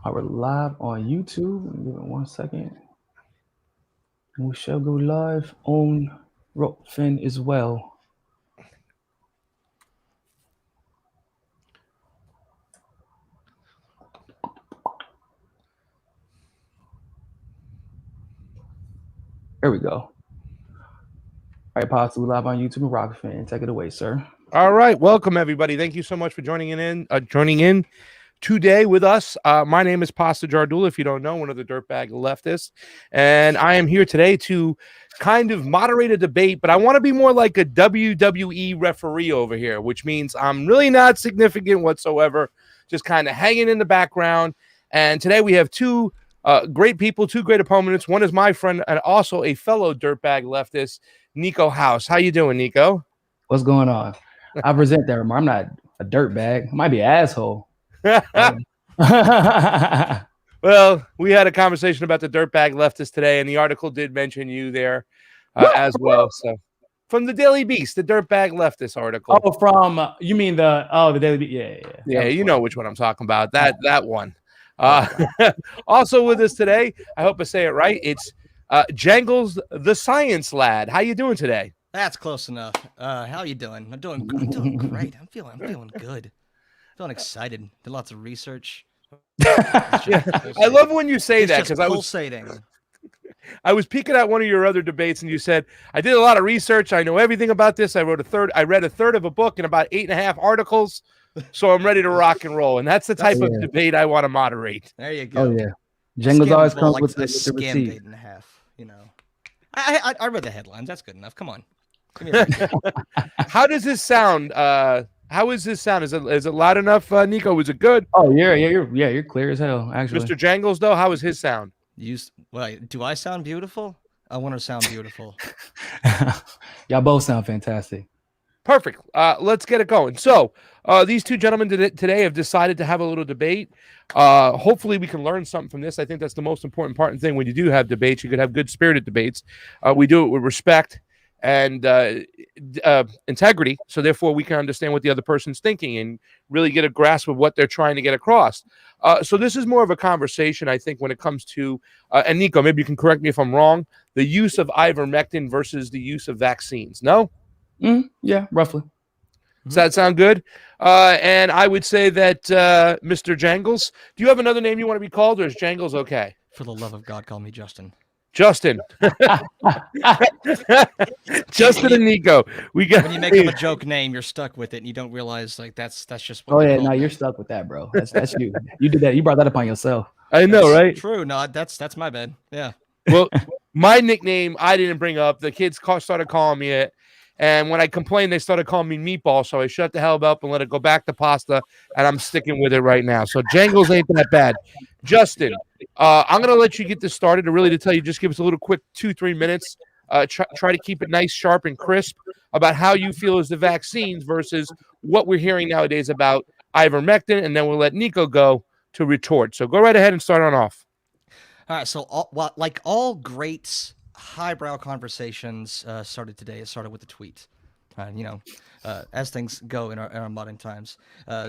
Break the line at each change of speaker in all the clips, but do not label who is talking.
We're live on YouTube. Give it 1 second. We shall go live on Rockfin as well. There we go. All right, possibly live on YouTube and Rockfin. Take it away, sir.
All right, welcome everybody. Thank you so much for joining in today with us. My name is Pasta Jardula, if you don't know, one of the dirtbag leftists, and I am here today to kind of moderate a debate, but I want to be more like a WWE referee over here, which means I'm really not significant whatsoever, just kind of hanging in the background. And today we have two great people, two great opponents. One is my friend and also a fellow dirtbag leftist, Niko House. How you doing, Niko?
What's going on? I present that remark. I'm not a dirtbag. I might be an asshole.
Well, we had a conversation about the dirtbag leftist today, and the article did mention you there as well. So, from the Daily Beast, the dirtbag leftist article.
Oh, from you mean the Daily Beast? Yeah.
Yeah, you know which one I'm talking about. That one. Also with us today, I hope I say it right. It's Jangles the Science Lad. How you doing today?
That's close enough. How you doing? I'm doing great. I'm feeling good. Feeling excited. Did lots of research.
I love when you say that because I was peeking at one of your other debates and you said, I did a lot of research. I know everything about this. I read a third of a book and about 8.5 articles. So I'm ready to rock and roll. And that's the type of debate I want to moderate.
There you go.
Oh, yeah. Jangles always comes with the
skim 8.5, you know. I read the headlines. That's good enough. Come on.
How does this sound? How is this sound? Is it loud enough, Niko? Is it good?
Oh, you're clear as hell, actually.
Mr. Jangles, though, how is his sound?
Do I sound beautiful? I want to sound beautiful.
Y'all both sound fantastic.
Perfect. Let's get it going. So these two gentlemen today have decided to have a little debate. Hopefully we can learn something from this. I think that's the most important thing when you do have debates. You could have good spirited debates. We do it with respect and integrity. So therefore we can understand what the other person's thinking and really get a grasp of what they're trying to get across. So this is more of a conversation, I think, when it comes to, and Niko, maybe you can correct me if I'm wrong, the use of ivermectin versus the use of vaccines. No?
Yeah, roughly.
Does that sound good? And I would say that Mr. Jangles, do you have another name you want to be called, or is Jangles okay?
For the love of God, call me Justin.
Justin. Justin and Niko.
When you make up a joke name, you're stuck with it, and you don't realize that's just what.
Oh yeah, no, you're stuck with that, bro. That's you. You did that. You brought that upon yourself.
I know, right?
True. No, that's my bad. Yeah.
Well, my nickname I didn't bring up. The kids started calling me it. And when I complained, they started calling me Meatball, so I shut the hell up and let it go back to Pasta, and I'm sticking with it right now. So Jangles ain't that bad. Justin, I'm going to let you get this started. To tell you, just give us a little quick 2-3 minutes. Try to keep it nice, sharp, and crisp about how you feel as the vaccines versus what we're hearing nowadays about ivermectin, and then we'll let Niko go to retort. So go right ahead and start on off.
All right, so like all great highbrow conversations started today. It started with a tweet, as things go in our modern times.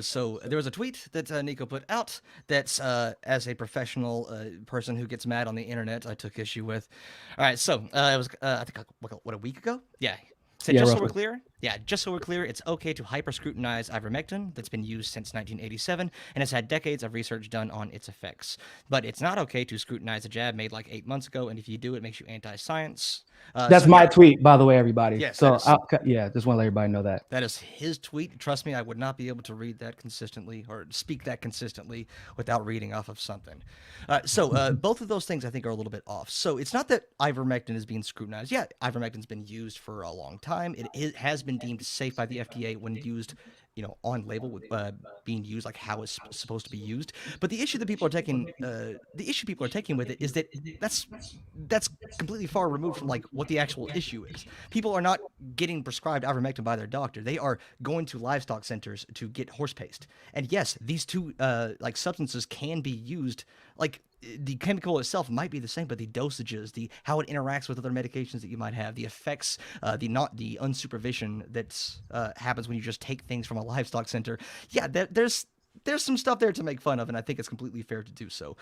So there was a tweet that Niko put out that, as a professional person who gets mad on the internet, I took issue with. All right, so it was, I think, a week ago? Yeah. So just so we're clear, it's okay to hyper-scrutinize ivermectin that's been used since 1987 and has had decades of research done on its effects. But it's not okay to scrutinize a jab made like 8 months ago, and if you do, it makes you anti-science.
That's my tweet, by the way, everybody.
Yes,
so, just want to let everybody know that.
That is his tweet. Trust me, I would not be able to read that consistently or speak that consistently without reading off of something. So both of those things, I think, are a little bit off. So it's not that ivermectin is being scrutinized. Yeah, ivermectin's been used for a long time. It has been deemed safe by the FDA when used, on label with being used like how it's supposed to be used. But the issue that people are taking, with it is that that's completely far removed from like what the actual issue is. People are not getting prescribed ivermectin by their doctor. They are going to livestock centers to get horse paste. And yes, these two substances can be used. Like the chemical itself might be the same, but the dosages, how it interacts with other medications that you might have, the effects, the unsupervision that happens when you just take things from a livestock center. Yeah, there's there's some stuff there to make fun of, and I think it's completely fair to do so.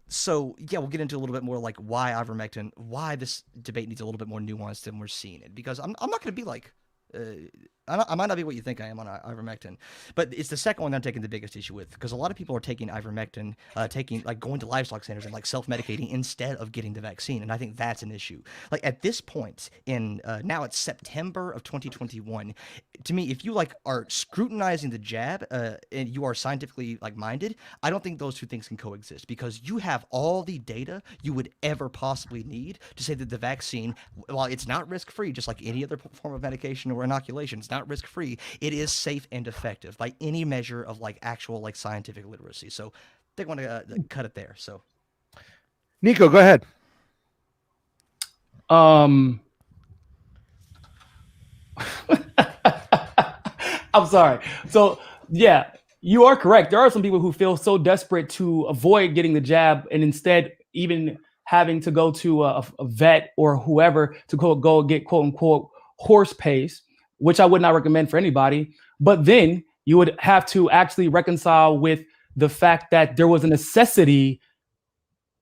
So yeah, we'll get into a little bit more like why ivermectin, why this debate needs a little bit more nuance than we're seeing it. Because I'm not going to be like, I might not be what you think I am on ivermectin, but it's the second one I'm taking the biggest issue with, because a lot of people are taking ivermectin, going to livestock centers and like self-medicating instead of getting the vaccine, and I think that's an issue. Like at this point in now it's September of 2021. To me, if you like are scrutinizing the jab and you are scientifically like minded, I don't think those two things can coexist, because you have all the data you would ever possibly need to say that the vaccine, while it's not risk-free, just like any other form of medication or inoculation, it's not risk-free, it is safe and effective by any measure of like actual like scientific literacy. So they want to cut it there. So
Niko, go ahead.
I'm sorry. So yeah, you are correct. There are some people who feel so desperate to avoid getting the jab and instead even having to go to a vet or whoever to go get quote unquote horse pace, which I would not recommend for anybody. But then you would have to actually reconcile with the fact that there was a necessity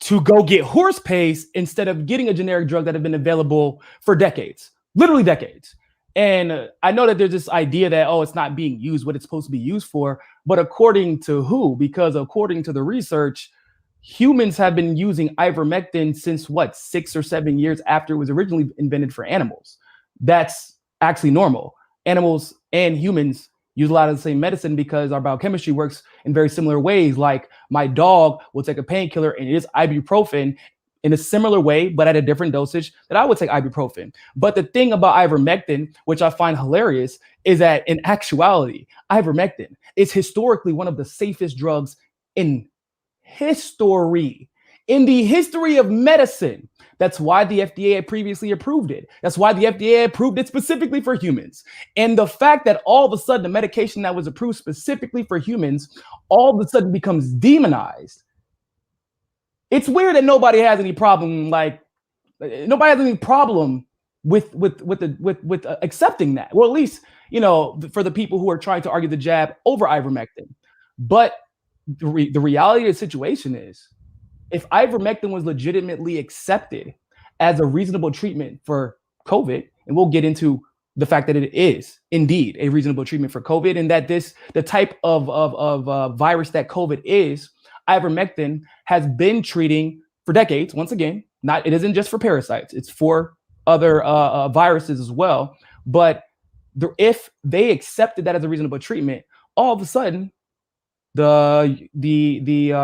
to go get horse pace instead of getting a generic drug that had been available for decades, literally decades. And I know that there's this idea that, oh, it's not being used what it's supposed to be used for. But according to who? Because according to the research, humans have been using ivermectin since 6 or 7 years after it was originally invented for animals. That's actually normal. Animals and humans use a lot of the same medicine because our biochemistry works in very similar ways. Like my dog will take a painkiller and it is ibuprofen in a similar way, but at a different dosage that I would take ibuprofen. But the thing about ivermectin, which I find hilarious, is that in actuality, ivermectin is historically one of the safest drugs in history. In the history of medicine. That's why the FDA had previously approved it. That's why the FDA approved it specifically for humans. And the fact that all of a sudden the medication that was approved specifically for humans all of a sudden becomes demonized. It's weird that nobody has any problem, with accepting that. Well, at least, for the people who are trying to argue the jab over ivermectin. But the reality of the situation is, if ivermectin was legitimately accepted as a reasonable treatment for COVID, and we'll get into the fact that it is indeed a reasonable treatment for COVID, and that the type of virus that COVID is, ivermectin has been treating for decades. Once again, it isn't just for parasites; it's for other viruses as well. But if they accepted that as a reasonable treatment, all of a sudden, the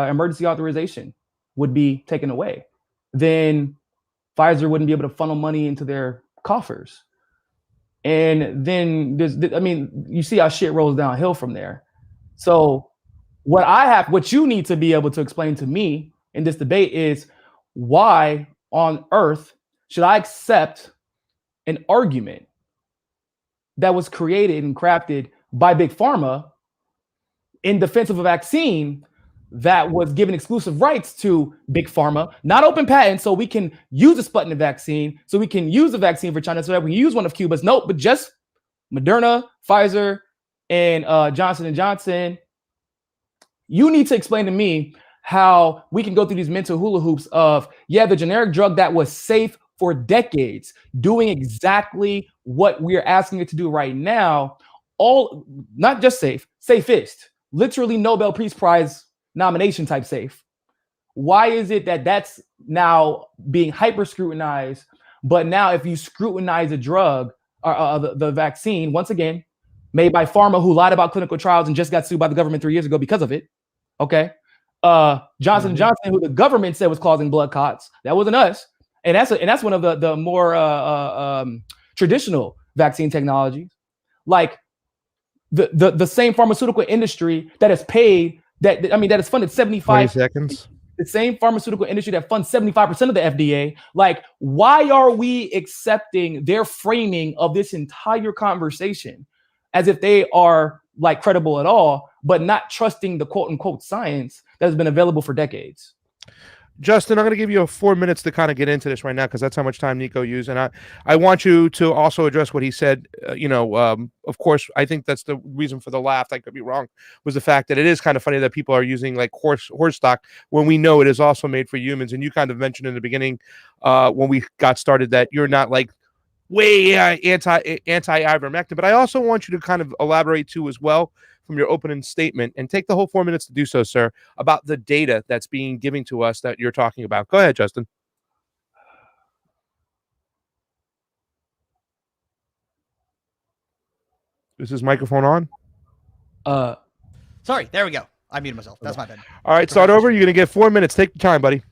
emergency authorization would be taken away. Then Pfizer wouldn't be able to funnel money into their coffers. And then you see how shit rolls downhill from there. So what you need to be able to explain to me in this debate is, why on earth should I accept an argument that was created and crafted by Big Pharma in defense of a vaccine that was given exclusive rights to Big Pharma, not open patent, so we can use a Sputnik vaccine, so we can use a vaccine for China, so that we can use one of Cuba's. Nope, but just Moderna, Pfizer, and Johnson & Johnson. You need to explain to me how we can go through these mental hula hoops of, the generic drug that was safe for decades, doing exactly what we're asking it to do right now, not just safest, literally Nobel Peace Prize nomination type safe. Why is it that that's now being hyper scrutinized? But now if you scrutinize a drug or the vaccine, once again, made by pharma who lied about clinical trials and just got sued by the government 3 years ago because of it. Okay. Johnson & Johnson, who the government said was causing blood clots. That wasn't us. And that's one of the more traditional vaccine technologies. Like the same pharmaceutical industry that is paid that is funded 75
seconds.
The same pharmaceutical industry that funds 75% of the FDA. Like, why are we accepting their framing of this entire conversation as if they are like credible at all, but not trusting the quote unquote science that has been available for decades?
Justin, I'm going to give you 4 minutes to kind of get into this right now because that's how much time Niko used. And I want you to also address what he said. Of course, I think that's the reason for the laugh. I could be wrong. Was the fact that it is kind of funny that people are using like horse stock when we know it is also made for humans. And you kind of mentioned in the beginning when we got started that you're not like way anti ivermectin. But I also want you to kind of elaborate too as well from your opening statement and take the whole 4 minutes to do so, sir, about the data that's being given to us that you're talking about. Go ahead, Justin. Is his microphone on?
Sorry, there we go. I muted myself. That's my bad.
All right, start over. You're going to get 4 minutes. Take your time, buddy.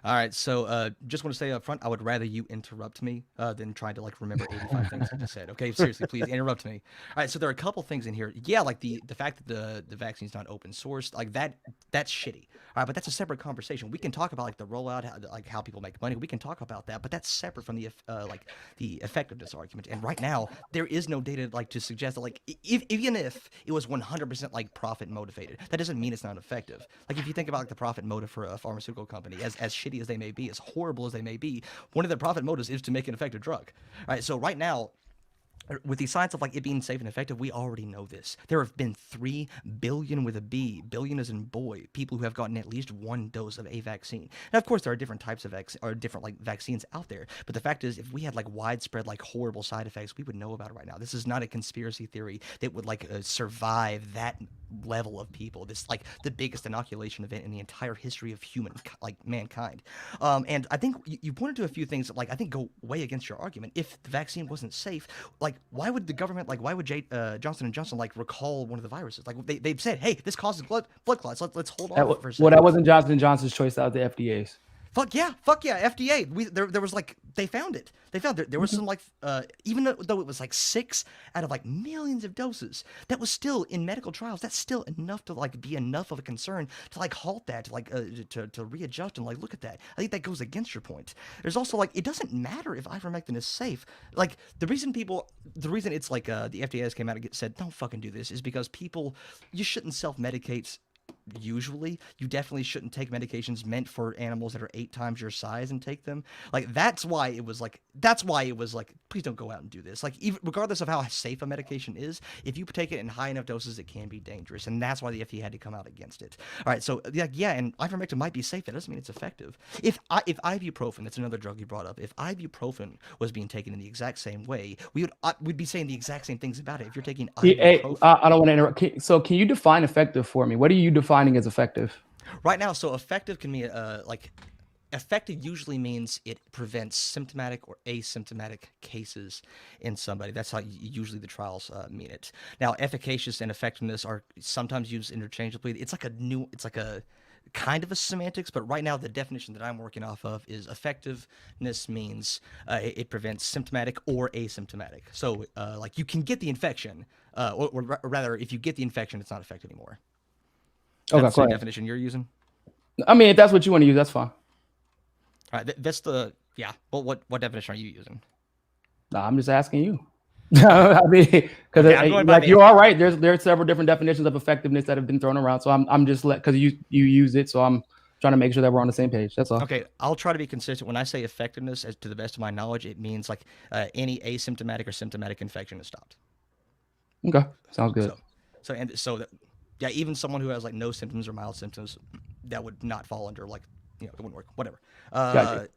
All right, so just want to say up front, I would rather you interrupt me than try to like remember 85 things I just said. Okay, seriously, please interrupt me. All right, so there are a couple things in here. Yeah, like the fact that the vaccine's not open sourced, like that's shitty. All right, but that's a separate conversation. We can talk about like the rollout, like how people make money. We can talk about that, but that's separate from the the effectiveness argument. And right now, there is no data like to suggest that like even if it was 100% like profit motivated, that doesn't mean it's not effective. Like if you think about like the profit motive for a pharmaceutical company, as shitty as they may be, as horrible as they may be, one of their profit motives is to make an effective drug. All right, so right now, with the science of like it being safe and effective, we already know this. There have been 3 billion with a B, billion as in boy, people who have gotten at least one dose of a vaccine. Now, of course, there are different types of different like vaccines out there, but the fact is, if we had like widespread like horrible side effects, we would know about it right now. This is not a conspiracy theory that would like survive that level of people. This like the biggest inoculation event in the entire history of mankind. And I think you pointed to a few things that like I think go way against your argument. If the vaccine wasn't safe, like why would the government why would Johnson & Johnson like recall one of the viruses? Like they've said, hey, this causes blood clots. Let's hold on for a second.
Well, that wasn't Johnson & Johnson's choice. That was the FDA's.
Fuck yeah, FDA. There was like they found it. There was some like even though it was like 6 out of like millions of doses, that was still in medical trials. That's still enough to like be enough of a concern to like halt that, to like to readjust and like look at that. I think that goes against your point. There's also like it doesn't matter if ivermectin is safe. Like the reason it's like the FDA has came out and said don't fucking do this is because you shouldn't self-medicate. Usually you definitely shouldn't take medications meant for animals that are 8 times your size and take them. Like that's why it was like please don't go out and do this. Like even regardless of how safe a medication is, if you take it in high enough doses it can be dangerous, and that's why the FDA had to come out against it. All right, so yeah, and ivermectin might be safe. That doesn't mean it's effective. If ibuprofen, that's another drug you brought up, if ibuprofen was being taken in the exact same way, we'd be saying the exact same things about it. If you're taking ibuprofen,
I don't want to interrupt. So can you define effective for me? What are you defining as effective?
Right now, so effective can mean effective usually means it prevents symptomatic or asymptomatic cases in somebody. That's how usually the trials mean it. Now, efficacious and effectiveness are sometimes used interchangeably. It's like a kind of a semantics, but right now the definition that I'm working off of is effectiveness means it prevents symptomatic or asymptomatic. So like you can get the infection, or rather, if you get the infection, it's not effective anymore. That's the definition you're using?
I mean, if that's what you want to use, that's fine.
All right, that's the But what definition are you using?
No, I'm just asking you. I mean, because like you're all right. There's several different definitions of effectiveness that have been thrown around. So I'm just because you use it, so I'm trying to make sure that we're on the same page. That's all.
Okay, I'll try to be consistent. When I say effectiveness, as to the best of my knowledge, it means like any asymptomatic or symptomatic infection is stopped.
Okay, sounds good.
Yeah, even someone who has like no symptoms or mild symptoms, that would not fall under like it wouldn't work. Whatever.
Gotcha.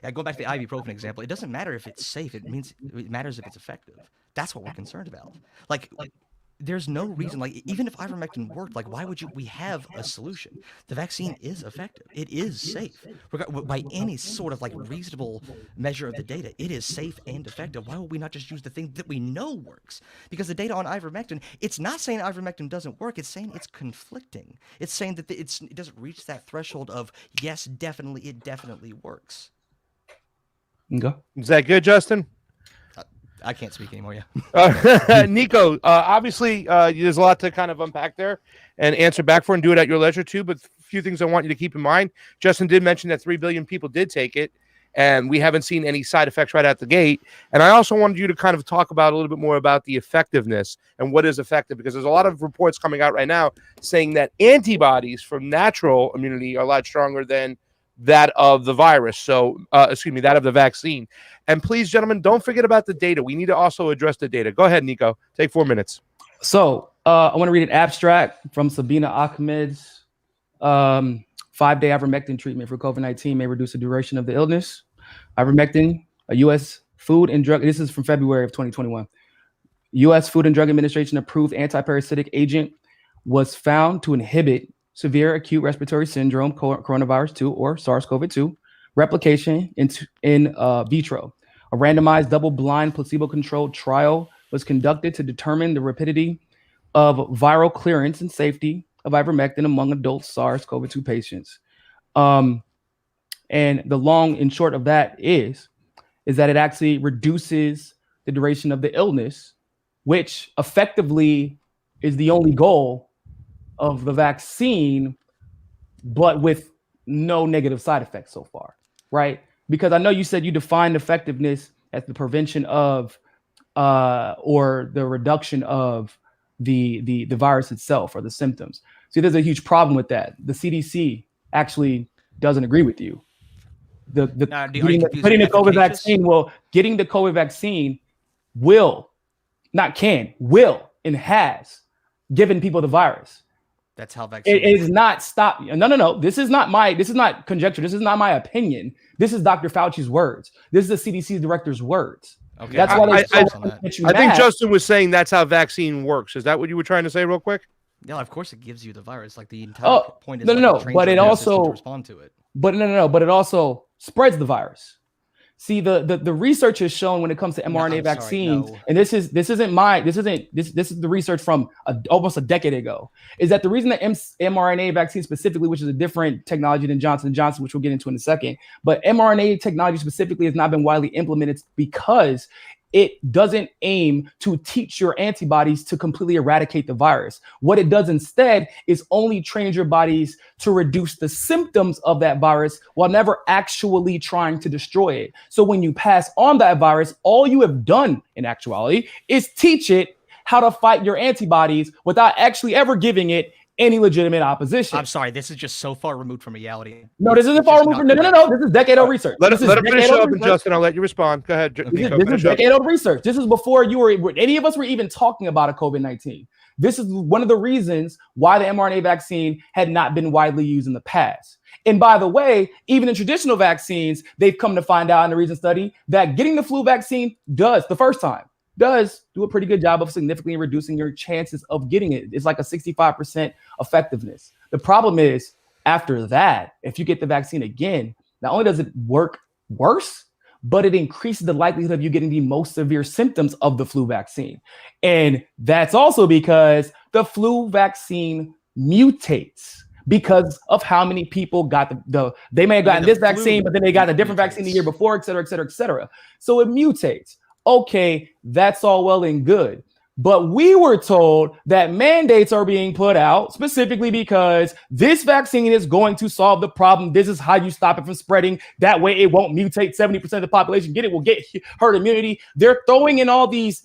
Yeah, going back to the ibuprofen example, it doesn't matter if it's safe. It matters if it's effective. That's what we're concerned about. Like there's no reason, like even if ivermectin worked, like why would we have a solution? The vaccine is effective. It is safe. By any sort of like reasonable measure of the data, it is safe and effective. Why would we not just use the thing that we know works? Because the data on ivermectin, it's not saying ivermectin doesn't work. It's saying it's conflicting. It's saying that it doesn't reach that threshold of yes, definitely, it definitely works.
Okay.
Is that good, Justin?
I can't speak anymore. Yeah.
Niko, obviously, there's a lot to kind of unpack there and answer back for, and do it at your leisure too. But a few things I want you to keep in mind. Justin did mention that 3 billion people did take it, and we haven't seen any side effects right out the gate. And I also wanted you to kind of talk about a little bit more about the effectiveness and what is effective, because there's a lot of reports coming out right now saying that antibodies from natural immunity are a lot stronger than that of the virus. So, excuse me, that of the vaccine. And please, gentlemen, don't forget about the data. We need to also address the data. Go ahead, Niko. Take 4 minutes.
So I want to read an abstract from Sabina Ahmed's 5-day ivermectin treatment for COVID-19 may reduce the duration of the illness. Ivermectin, a U.S. Food and Drug, this is from February of 2021. U.S. Food and Drug Administration approved antiparasitic agent was found to inhibit severe acute respiratory syndrome, coronavirus 2 or SARS-CoV-2 replication in vitro. A randomized double-blind placebo-controlled trial was conducted to determine the rapidity of viral clearance and safety of ivermectin among adult SARS-CoV-2 patients. And the long and short of that is that it actually reduces the duration of the illness, which effectively is the only goal of the vaccine, but with no negative side effects so far, right? Because I know you said you defined effectiveness as the prevention of or the reduction of the virus itself or the symptoms. See, there's a huge problem with that. The CDC actually doesn't agree with you. Getting the COVID vaccine will, not can, will, and has given people the virus.
That's how vaccine.
It is not stop. No. This is not conjecture. This is not my opinion. This is Dr. Fauci's words. This is the CDC director's words.
Okay.
That's why
I think Justin was saying that's how vaccine works. Is that what you were trying to say real quick?
Yeah, of course it gives you the virus. Like the entire point is
but it also
to respond to it.
But it also spreads the virus. See, the research has shown when it comes to mRNA vaccines, and this is the research from almost a decade ago, is that the reason that mRNA vaccine specifically, which is a different technology than Johnson & Johnson, which we'll get into in a second, but mRNA technology specifically has not been widely implemented because it doesn't aim to teach your antibodies to completely eradicate the virus. What it does instead is only train your bodies to reduce the symptoms of that virus while never actually trying to destroy it. So when you pass on that virus, all you have done in actuality is teach it how to fight your antibodies without actually ever giving it any legitimate opposition.
I'm sorry, this is just so far removed from reality.
No, this isn't far removed from no. This is decade-old research.
Let it finish up, and Justin, I'll let you respond. Go ahead.
This is decade-old research. This is before any of us were even talking about a COVID-19. This is one of the reasons why the mRNA vaccine had not been widely used in the past. And by the way, even in traditional vaccines, they've come to find out in the recent study that getting the flu vaccine does do a pretty good job of significantly reducing your chances of getting it. It's like a 65% effectiveness. The problem is after that, if you get the vaccine again, not only does it work worse, but it increases the likelihood of you getting the most severe symptoms of the flu vaccine. And that's also because the flu vaccine mutates because of how many people got they may have gotten this vaccine, but then they got a different vaccine the year before, et cetera, et cetera, et cetera. So it mutates. Okay, that's all well and good. But we were told that mandates are being put out specifically because this vaccine is going to solve the problem. This is how you stop it from spreading. That way it won't mutate. 70% of the population will get herd immunity. They're throwing in all these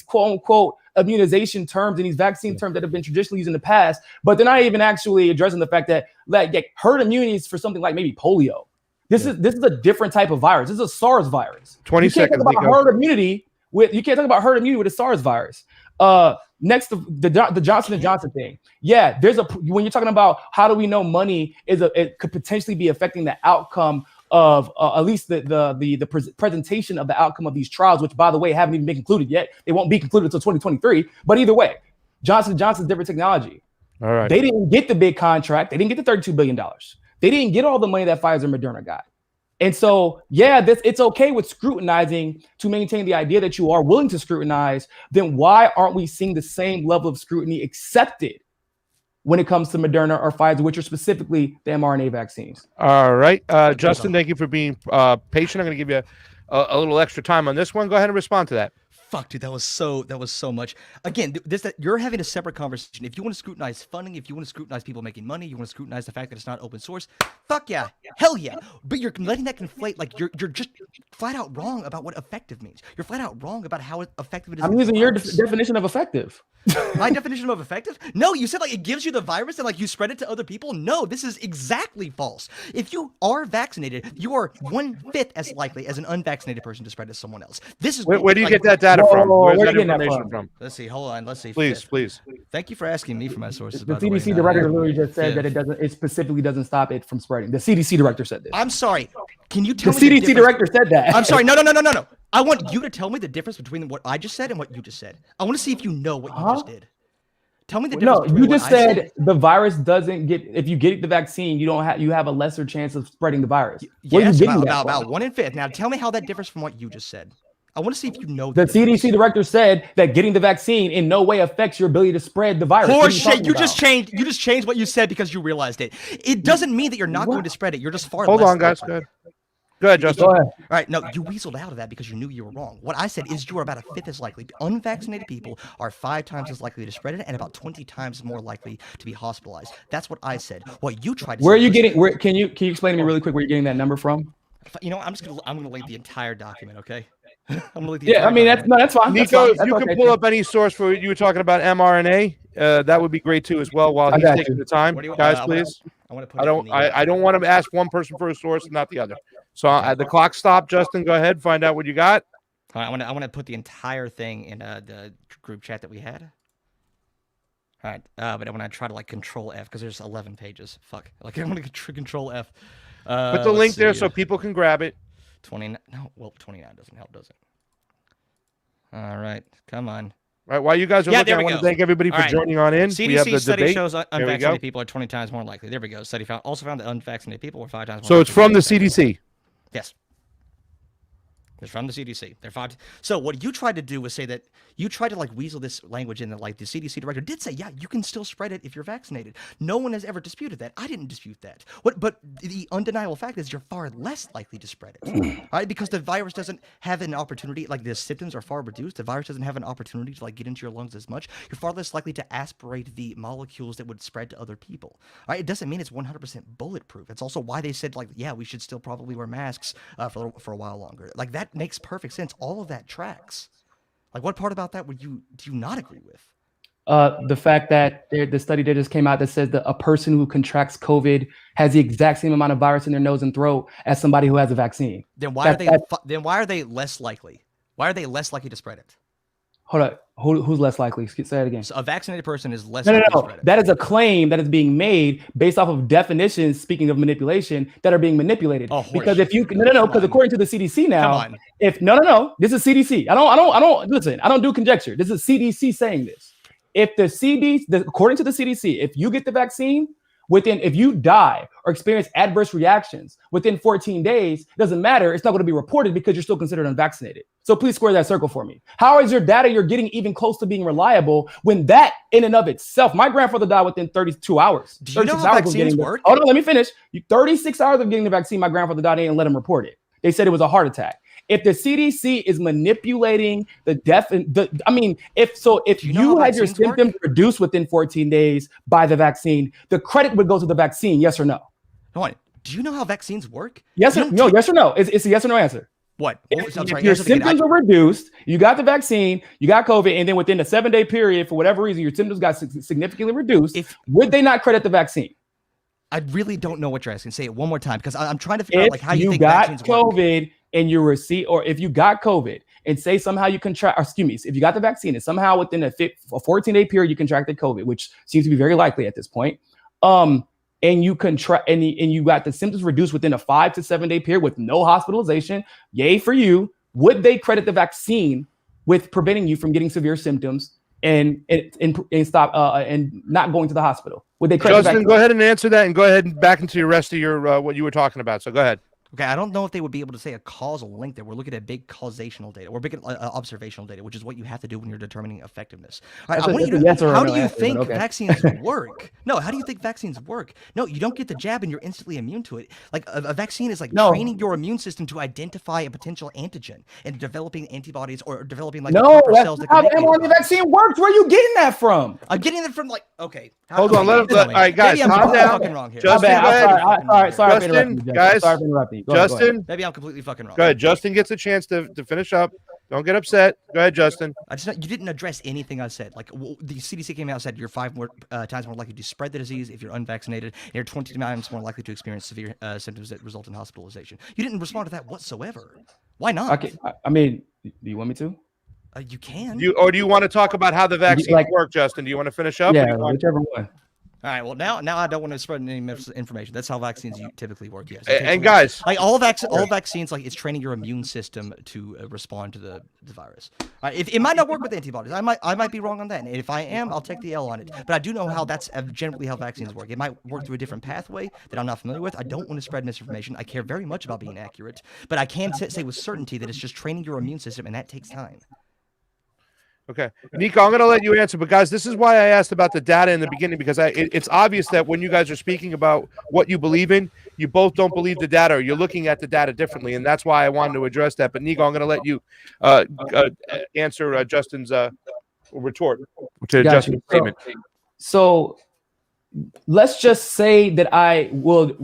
quote unquote immunization terms and these vaccine terms that have been traditionally used in the past, but they're not even actually addressing the fact that like herd immunity is for something like maybe polio. This is a different type of virus. This is a SARS virus.
20 seconds.
You can't talk about herd immunity with a SARS virus. Next, the Johnson & Johnson thing. Yeah, when you're talking about how do we know money it could potentially be affecting the outcome of at least the presentation of the outcome of these trials, which by the way haven't even been concluded yet. They won't be concluded until 2023. But either way, Johnson & Johnson's different technology.
All right.
They didn't get the big contract. They didn't get the $32 billion. They didn't get all the money that Pfizer and Moderna got. And so, yeah, it's okay with scrutinizing to maintain the idea that you are willing to scrutinize. Then why aren't we seeing the same level of scrutiny accepted when it comes to Moderna or Pfizer, which are specifically the mRNA vaccines?
All right. Justin, thank you for being patient. I'm going to give you a little extra time on this one. Go ahead and respond to that.
Fuck, dude, that was so much. Again, you're having a separate conversation. If you want to scrutinize funding, if you want to scrutinize people making money, you want to scrutinize the fact that it's not open source. Fuck yeah, hell yeah. But you're letting that conflate. Like you're just flat out wrong about what effective means. You're flat out wrong about how effective it is.
I'm using your definition of effective.
My definition of effective? No, you said like it gives you the virus and like you spread it to other people. No, this is exactly false. If you are vaccinated, you are 1/5 as likely as an unvaccinated person to spread it to someone else. This is
where do you get that data from? Where's that information from?
Let's see. Hold on. Let's see.
Please.
Thank you for asking me for my sources.
The CDC director literally just said that it specifically doesn't stop it from spreading. The CDC director said this.
I'm sorry. Can you tell me
the CDC director said that?
I'm sorry. No. I want you to tell me the difference between what I just said and what you just said. I want to see if you know what you just did. Tell me the difference.
No, you just said the virus doesn't get. If you get the vaccine, you have a lesser chance of spreading the virus.
Yes, about 1/5. Now tell me how that differs from what you just said. I want to see if you know.
The CDC director said that getting the vaccine in no way affects your ability to spread the virus.
Horseshit! You just changed what you said because you realized it. It doesn't mean that you're not going to spread it. You're just far.
Hold on, guys. Go ahead, Justin.
Go ahead.
All right, no, you weaseled out of that because you knew you were wrong. What I said is you are about 1/5 as likely. Unvaccinated people are 5 times as likely to spread it and about 20 times more likely to be hospitalized. That's what I said. What you tried to
Where are you getting? Where can you explain to me really quick where you're getting that number from?
You know, I'm gonna link the entire document, okay?
That's fine.
Nico, if you can pull up any source for you were talking about mRNA, that would be great too as well. While he's taking the time, guys, please. I don't want to ask one person for a source and not the other. So the clock stopped. Justin, go ahead. Find out what you got.
I want to put the entire thing in the group chat that we had. All right, but when I try to like Control F because there's 11 pages. Fuck. Like I want to Control F.
Put the link there so people can grab it.
29. No, well, 29 doesn't help, does it? All right, come on.
All right, while you guys are looking, I want to thank everybody for joining on in.
CDC study shows unvaccinated people are 20 times more likely. There we go. Study also found that unvaccinated people were 5 times more
likely. So it's from the CDC.
Yes. It's from the CDC. They're 5. So what you tried to do was say that you tried to like weasel this language in that like the CDC director did say, yeah, you can still spread it if you're vaccinated. No one has ever disputed that. I didn't dispute that. But the undeniable fact is you're far less likely to spread it. All right, because the virus doesn't have an opportunity, like the symptoms are far reduced. The virus doesn't have an opportunity to like get into your lungs as much. You're far less likely to aspirate the molecules that would spread to other people. All right, it doesn't mean it's 100% bulletproof. It's also why they said like, yeah, we should still probably wear masks for a while longer. Like that makes perfect sense. All of that tracks. Like, what part about that do you not agree with?
The fact that the study that just came out that says that a person who contracts COVID has the exact same amount of virus in their nose and throat as somebody who has a vaccine.
Then why are they less likely? Why are they less likely to spread it?
Hold on. Who's less likely? Say it again.
So a vaccinated person is less likely to spread it.
That is a claim that is being made based off of definitions, speaking of manipulation, that are being manipulated.
Oh,
because if you because according to the CDC now, this is CDC. I don't do conjecture. This is CDC saying this. If according to the CDC, if you get the vaccine, if you die or experience adverse reactions within 14 days, it doesn't matter. It's not going to be reported because you're still considered unvaccinated. So please square that circle for me. How is your data you're getting even close to being reliable when that in and of itself, my grandfather died within 32 hours.
Do you know how vaccines work?
Hold on, let me finish. 36 hours of getting the vaccine, my grandfather died. They didn't let him report it. They said it was a heart attack. If the CDC is manipulating the death, if you had your symptoms reduced within 14 days by the vaccine, the credit would go to the vaccine. Yes or no?
Hold on. Do you know how vaccines work?
Yes or no? Yes or no? It's a yes or no answer.
What?
If your symptoms are reduced, you got the vaccine, you got COVID, and then within a 7-day period, for whatever reason, your symptoms got significantly reduced, would they not credit the vaccine?
I really don't know what you're asking. Say it one more time because I'm trying to figure out like how you think
vaccines work. COVID and you receive, or if you got COVID and say somehow you contract, if you got the vaccine and somehow within a 14-day period you contracted COVID, which seems to be very likely at this point, and you contract and you got the symptoms reduced within a 5 to 7 day period with no hospitalization, yay for you. Would they credit the vaccine with preventing you from getting severe symptoms and stop and not going to the hospital? Would they credit?
Justin, go ahead and answer that, and go ahead and back into the rest of your what you were talking about. So go ahead.
Okay, I don't know if they would be able to say a causal link there. We're looking at big causational data. We're big observational data, which is what you have to do when you're determining effectiveness. All right, I want you to.
Yes or
How
no
do you
answer,
think
okay.
vaccines work? No, how do you think vaccines work? No, you don't get the jab and you're instantly immune to it. Like a vaccine is like training your immune system to identify a potential antigen and developing antibodies or developing like the proper cells that can
make how the mRNA vaccine works. Where are you getting that from?
I'm getting it from like
Hold on, all right, guys,
maybe I'm
calm
completely
down.
fucking wrong here.
Justin,
Sorry for interrupting you,
guys.
Sorry for interrupting you.
Justin,
maybe I'm completely fucking wrong.
Go ahead. Justin gets a chance to finish up. Don't get upset. Go ahead, Justin.
You didn't address anything I said. Like the CDC came out and said you're 5 more times more likely to spread the disease if you're unvaccinated, and you're 20 times more likely to experience severe symptoms that result in hospitalization. You didn't respond to that whatsoever. Why not?
Okay, I mean, do you want me to?
You can.
Do you want to talk about how the vaccine work, Justin? Do you want to finish up?
Yeah, whichever one.
All right. Well, now I don't want to spread any misinformation. That's how vaccines typically work. Yes.
And guys,
like all vaccines, like it's training your immune system to respond to the virus. It might not work with antibodies. I might be wrong on that. And if I am, I'll take the L on it. But I do know how that's generally how vaccines work. It might work through a different pathway that I'm not familiar with. I don't want to spread misinformation. I care very much about being accurate, but I can say with certainty that it's just training your immune system, and that takes time.
Okay, Niko, I'm going to let you answer, but guys, this is why I asked about the data in the beginning, because it's obvious that when you guys are speaking about what you believe in, you both don't believe the data, or you're looking at the data differently, and that's why I wanted to address that. But Niko, I'm going to let you answer Justin's retort to Justin's statement.
So let's just say that I would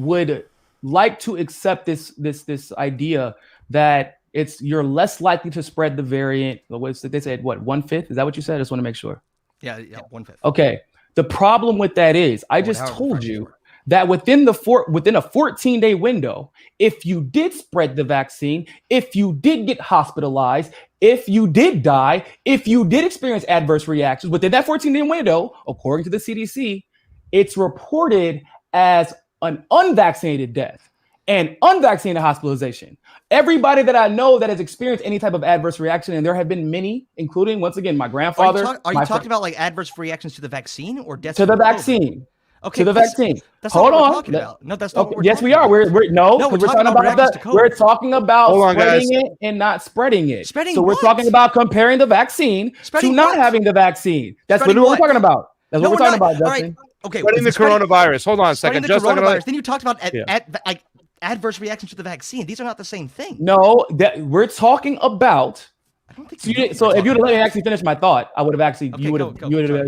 like to accept this idea that you're less likely to spread the variant. They said what, 1/5? Is that what you said? I just want to make sure.
Yeah, 1/5.
Okay. The problem with that is I just told you that within a 14-day window, if you did spread the vaccine, if you did get hospitalized, if you did die, if you did experience adverse reactions within that 14-day window, according to the CDC, it's reported as an unvaccinated death and unvaccinated hospitalization. Everybody that I know that has experienced any type of adverse reaction, and there have been many, including, once again, my grandfather.
Are you talking about like adverse reactions to the vaccine or deaths?
To the vaccine.
Okay,
to the vaccine.
That's not what we're talking about. No, that's not what we're
yes,
talking
we are.
about.
We're talking about we're talking about spreading it and not spreading it.
Spreading
so we're talking about comparing the vaccine to not having the vaccine. That's literally what we're talking about. That's what we're talking about, Justin.
Right. Okay.
Spreading the coronavirus. Hold on a second.
The coronavirus. Then you talked about adverse reactions to the vaccine. These are not the same thing.
No, we're talking about.
I don't think
so. If you'd let me actually finish my thought, I would have actually you would have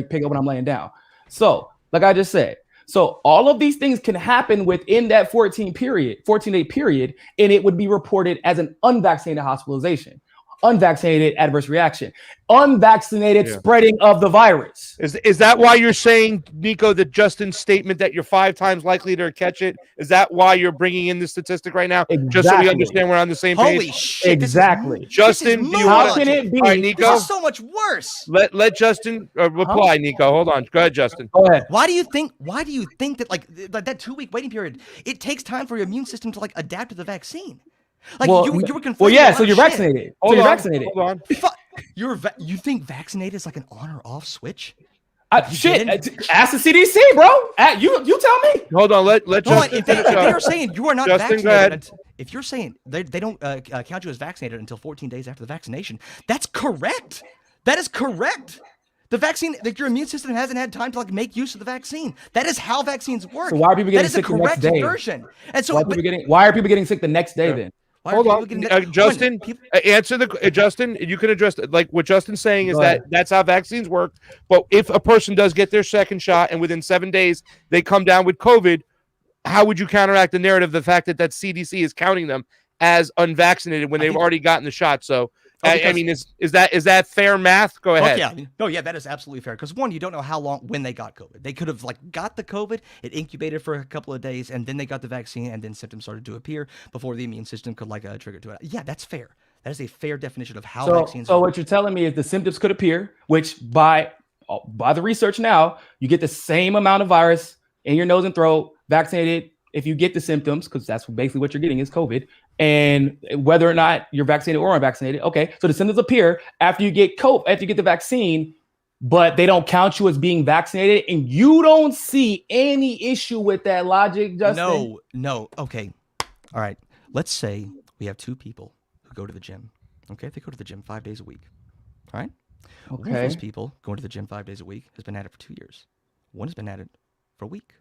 picked up what I'm laying down. So, like I just said, so all of these things can happen within that 14-day period, and it would be reported as an unvaccinated hospitalization, unvaccinated adverse reaction, unvaccinated spreading of the virus.
Is that why you're saying, Niko, that Justin's statement that you're 5 times likely to catch it? Is that why you're bringing in this statistic right now?
Exactly.
Just so we understand we're on the same page?
Holy shit.
Exactly.
Justin,
how can it be?
All right, Niko.
This is so much worse.
Let Justin reply, Niko. Hold on. Go ahead, Justin.
Go ahead.
Why do you think that like that 2-week waiting period, it takes time for your immune system to like adapt to the vaccine? Like you were confused.
Well, yeah, so you're vaccinated. Hold on.
You think vaccinated is like an on or off switch?
Ask the CDC, bro. You tell me.
Hold on. Let Justin.
If they are saying you are not
Justin,
vaccinated, if you're saying they don't count you as vaccinated until 14 days after the vaccination, that's correct. That is correct. The vaccine, like your immune system hasn't had time to like make use of the vaccine. That is how vaccines work.
So why are people getting sick the next day?
Version. And so
why are people getting sick the next day then?
Hold on, Justin. Answer Justin. You can address like what Justin's saying is that's how vaccines work. But if a person does get their second shot and within 7 days they come down with COVID, how would you counteract the narrative? The fact that CDC is counting them as unvaccinated when they've already gotten the shot. So. I mean, is that fair math? Go ahead.
Yeah, that is absolutely fair. Because one, you don't know when they got COVID. They could have like got the COVID, it incubated for a couple of days, and then they got the vaccine, and then symptoms started to appear before the immune system could like trigger to it. Yeah, that's fair. That is a fair definition of how vaccines.
So what you're telling me is the symptoms could appear, which by the research now, you get the same amount of virus in your nose and throat, vaccinated. If you get the symptoms, because that's basically what you're getting is COVID, and whether or not you're vaccinated or unvaccinated. Okay, so the symptoms appear after you get the vaccine, but they don't count you as being vaccinated, and you don't see any issue with that logic, Justin?
No. Okay, all right. Let's say we have two people who go to the gym. Okay, they go to the gym 5 days a week. All right. One of
Okay.
those people going to the gym 5 days a week has been at it for 2 years. One has been at it for a week.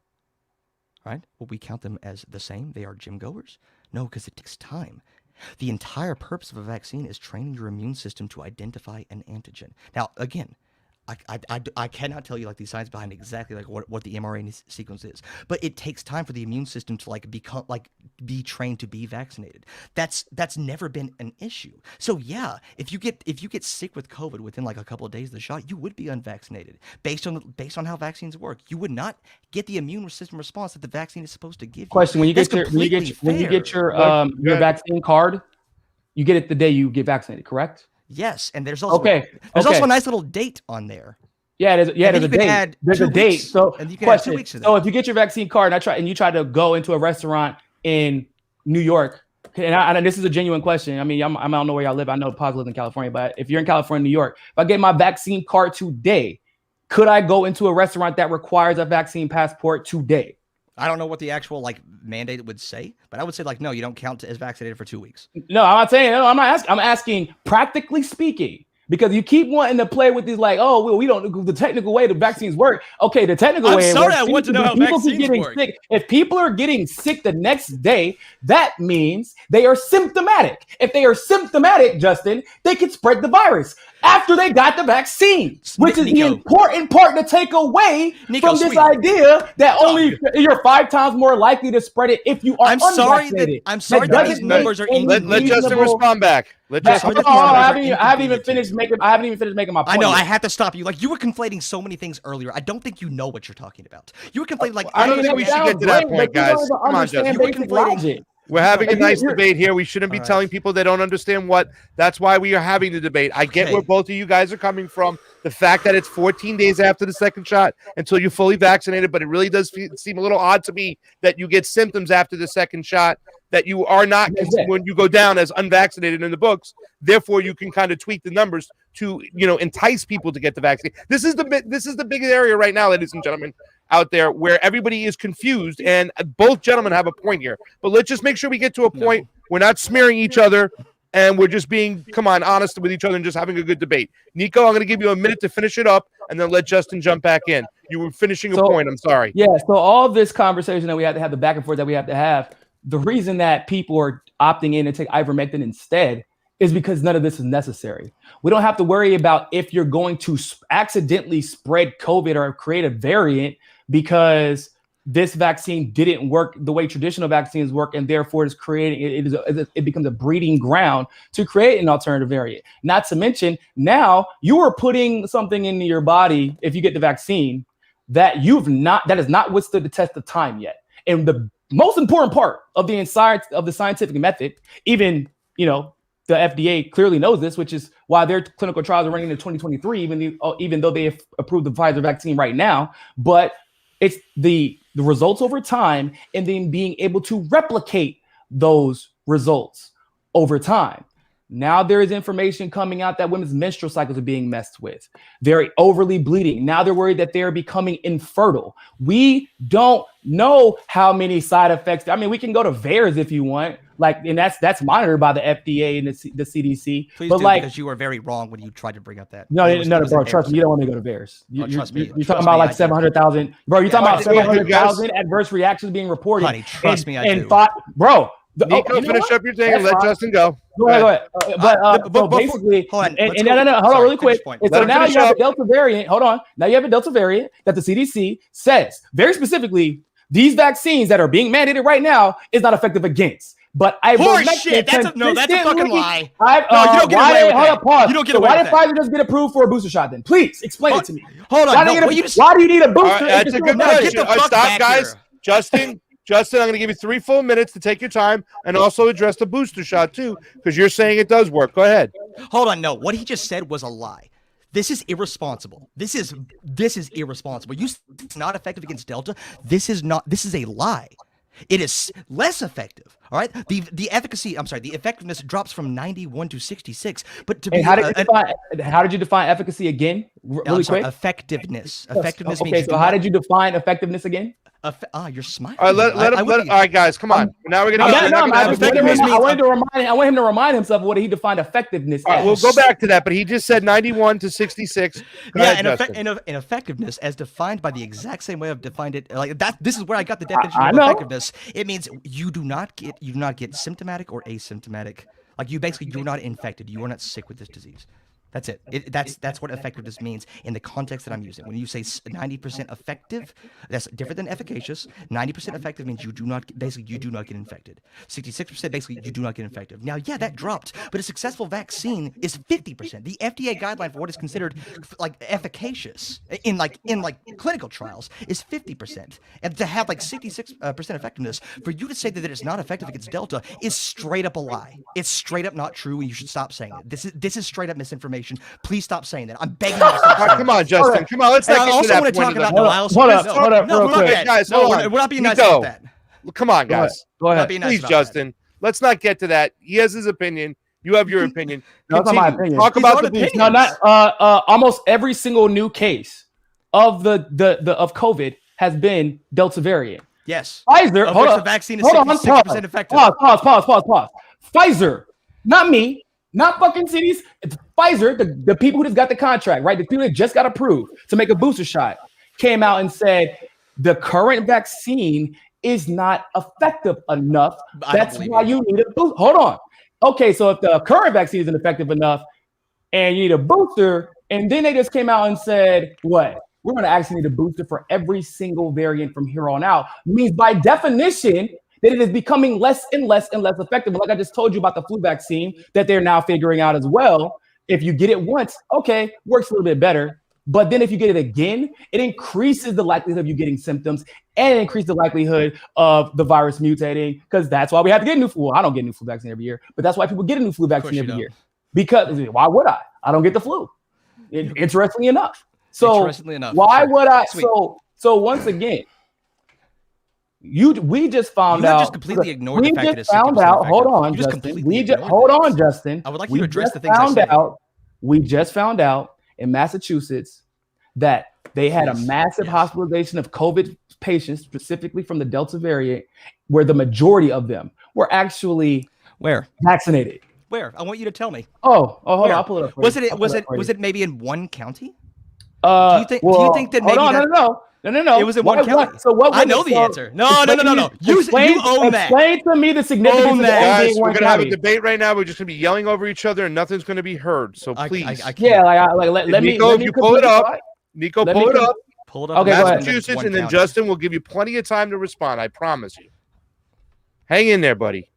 All right. Will we count them as the same? They are gym goers? No, because it takes time. The entire purpose of a vaccine is training your immune system to identify an antigen. Now, again, I cannot tell you like the science behind exactly like what the mRNA sequence is, but it takes time for the immune system to like be trained to be vaccinated. That's never been an issue. So yeah, if you get sick with COVID within like a couple of days of the shot, you would be unvaccinated based on how vaccines work. You would not get the immune system response that the vaccine is supposed to give you.
Question: When you
That's
get your
fair.
your vaccine card, you get it the day you get vaccinated, correct?
Yes, and there's also
Okay.
also a nice little date on there.
Yeah, there's
then
a
you can
date.
add
There's
2
a date.
weeks,
So
and you can add 2
question.
weeks to
So
that.
if you get your vaccine card and you try to go into a restaurant in New York, and this is a genuine question. I mean, I don't know where y'all live. I know Paz lives in California, but if you're in California, New York, if I get my vaccine card today, could I go into a restaurant that requires a vaccine passport today?
I don't know what the actual like mandate would say, but I would say like no, you don't count as vaccinated for 2 weeks.
No, I'm not saying. No, I'm not asking. I'm asking practically speaking. Because you keep wanting to play with these like, oh, well, we don't the technical way the vaccines work. Okay, the technical way.
I'm sorry, I want to know how vaccines work.
Sick. If people are getting sick the next day, that means they are symptomatic. If they are symptomatic, Justin, they can spread the virus after they got the vaccine, which is the important part to take away from this idea that only you're 5 times more likely to spread it if you are unvaccinated.
I'm sorry that these numbers are inconceivable.
Let Justin respond back.
I haven't even finished making my point.
I know. I had to stop you. Like you were conflating so many things earlier. I don't think you know what you're talking about. You were conflating like
I don't think we should get to that point, guys. Come on, Justin.
You were conflating.
We're having a nice debate here. We shouldn't be telling people they don't understand what. That's why we are having the debate. I get where both of you guys are coming from. The fact that it's 14 days after the second shot until you're fully vaccinated, but it really does seem a little odd to me that you get symptoms after the second shot that you are not when you go down as unvaccinated in the books. Therefore, you can kind of tweak the numbers to entice people to get the vaccine. This is the big area right now, ladies and gentlemen, out there where everybody is confused, and both gentlemen have a point here. But let's just make sure we get to a point we're not smearing each other, and we're just being honest with each other and just having a good debate. Niko, I'm going to give you a minute to finish it up, and then let Justin jump back in. You were finishing a point. I'm sorry.
Yeah. So all of this conversation that we have to have, the back and forth that we have to have, the reason that people are opting in to take ivermectin instead is because none of this is necessary. We don't have to worry about if you're going to accidentally spread COVID or create a variant because this vaccine didn't work the way traditional vaccines work, and therefore it becomes a breeding ground to create an alternative variant. Not to mention, now you are putting something into your body if you get the vaccine that has not withstood the test of time yet. And the most important part of the scientific method, even the FDA clearly knows this, which is why their clinical trials are running in 2023, even though they have approved the Pfizer vaccine right now. But it's the results over time and then being able to replicate those results over time. Now there is information coming out that women's menstrual cycles are being messed with. They're overly bleeding. Now they're worried that they're becoming infertile. We don't know how many side effects. I mean, we can go to VAERS if you want, and that's monitored by the FDA and the CDC.
Please do, because you were very wrong when you tried to bring up that.
No, bro, trust me, you don't want me to go to VAERS.
Trust me.
You're talking about like 700,000, bro. You're talking about 700,000 adverse reactions being reported.
Honey, trust me, I do.
Bro.
Niko, finish up your thing and let Justin go.
Go ahead. But basically, hold on, really quick. And so now you have a Delta variant. Hold on. Now you have a Delta variant that the CDC says very specifically these vaccines that are being mandated right now is not effective against. But
shit. That's a fucking lie. No, you don't get away with that.
Pause.
You don't get away with that.
Why did Pfizer just get approved for a booster shot then? Please explain it to me.
Hold on.
Why do you need a booster?
That's a good question. Stop, guys. Justin, I'm going to give you 3 full minutes to take your time and also address the booster shot too, because you're saying it does work. Go ahead.
Hold on. No, what he just said was a lie. This is irresponsible. This is irresponsible. It's not effective against Delta. This is a lie. It is less effective. All right. The effectiveness drops from 91 to 66. But to be
how did you define efficacy again? Really quick.
Effectiveness.
Okay, so how did you define effectiveness again?
You're smiling.
All right, let him. All right, guys, come on. Now we're gonna.
I want him to remind himself of what he defined effectiveness as.
We'll go back to that, but he just said 91 to 66.
And effectiveness, as defined by the exact same way I've defined it, like that. This is where I got the definition of effectiveness. It means you do not get symptomatic or asymptomatic. Like you're not infected. You are not sick with this disease. That's it. That's what effectiveness means in the context that I'm using. When you say 90% effective, that's different than efficacious. 90% effective means you do not get infected. 66% basically you do not get infected. Now, yeah, that dropped, but a successful vaccine is 50%. The FDA guideline for what is considered like efficacious in clinical trials is 50%, and to have like 66% effectiveness, for you to say that it's not effective against Delta is straight up a lie. It's straight up not true, and you should stop saying it. This is straight up misinformation. Please stop saying that. I'm begging you to stop saying
come on, Justin. Come on, let's not get to that.
I also want to talk about Nuance.
Hold up, real quick.
Guys,
we're not being nice about that.
Come on, guys.
Go ahead.
Please, Justin. Let's not get to that. He has his opinion. You have your opinion.
No, that's not my opinion.
Talk about the boost.
No, not almost every single new case of of COVID has been Delta variant.
Yes.
Pfizer. Hold on.
The vaccine is 66% effective.
Pause. Pfizer, not me. Not fucking cities. It's Pfizer, the people who just got the contract, right? The people that just got approved to make a booster shot came out and said the current vaccine is not effective enough. That's why you need a booster. Hold on. Okay, so if the current vaccine isn't effective enough and you need a booster, and then they just came out and said, what? We're going to actually need a booster for every single variant from here on out. Means by definition, that it is becoming less and less and less effective. Like I just told you about the flu vaccine that they're now figuring out as well. If you get it once, okay, works a little bit better. But then if you get it again, it increases the likelihood of you getting symptoms and it increases the likelihood of the virus mutating, because that's why we have to get a new flu. Well, I don't get a new flu vaccine every year, but that's why people get a new flu vaccine every year. Because why would I? I don't get the flu. Interestingly enough. So why would I? So once again, we just found out.
Just completely ignored the fact that it's
found out. Hold on, Justin. Hold on, Justin.
I would like you to address the things I said.
We just found out in Massachusetts that they had a massive hospitalization of COVID patients, specifically from the Delta variant, where the majority of them were actually vaccinated.
Where? I want you to tell me.
Hold on. I'll pull it up.
Was it maybe in one county?
Do you think that maybe? No.
It was in one county.
So what?
I know the answer. No. You own that.
Explain to me the significance of that.
Guys, we're gonna have a debate right now. We're just gonna be yelling over each other, and nothing's gonna be heard. So please,
let me.
Niko, if you pull it up. Niko, pull it up.
Pull it up.
Okay,
Massachusetts, and then Justin will give you plenty of time to respond. I promise you. Hang in there, buddy.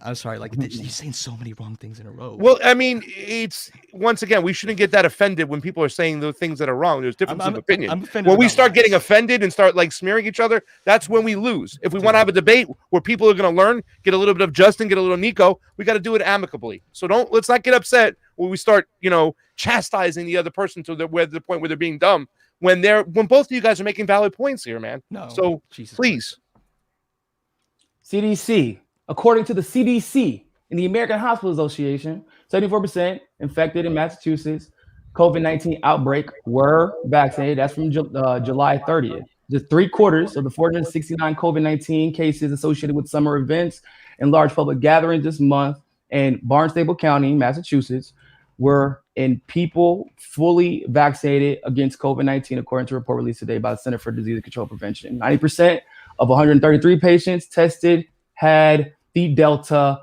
I'm sorry, he's saying so many wrong things in a row.
Well, I mean, it's once again, we shouldn't get that offended when people are saying the things that are wrong. There's differences of opinion. When we start getting offended and start smearing each other, that's when we lose. If we want to have a debate where people are going to learn, get a little bit of Justin, get a little Niko, we got to do it amicably. So let's not get upset when we start, chastising the other person to the point where they're being dumb when both of you guys are making valid points here, man.
No.
So please.
CDC. According to the CDC and the American Hospital Association, 74% infected in Massachusetts COVID-19 outbreak were vaccinated. That's from July 30th. Just 3/4 of the 469 COVID-19 cases associated with summer events and large public gatherings this month in Barnstable County, Massachusetts, were in people fully vaccinated against COVID-19, according to a report released today by the Center for Disease Control and Prevention. 90% of 133 patients tested had the Delta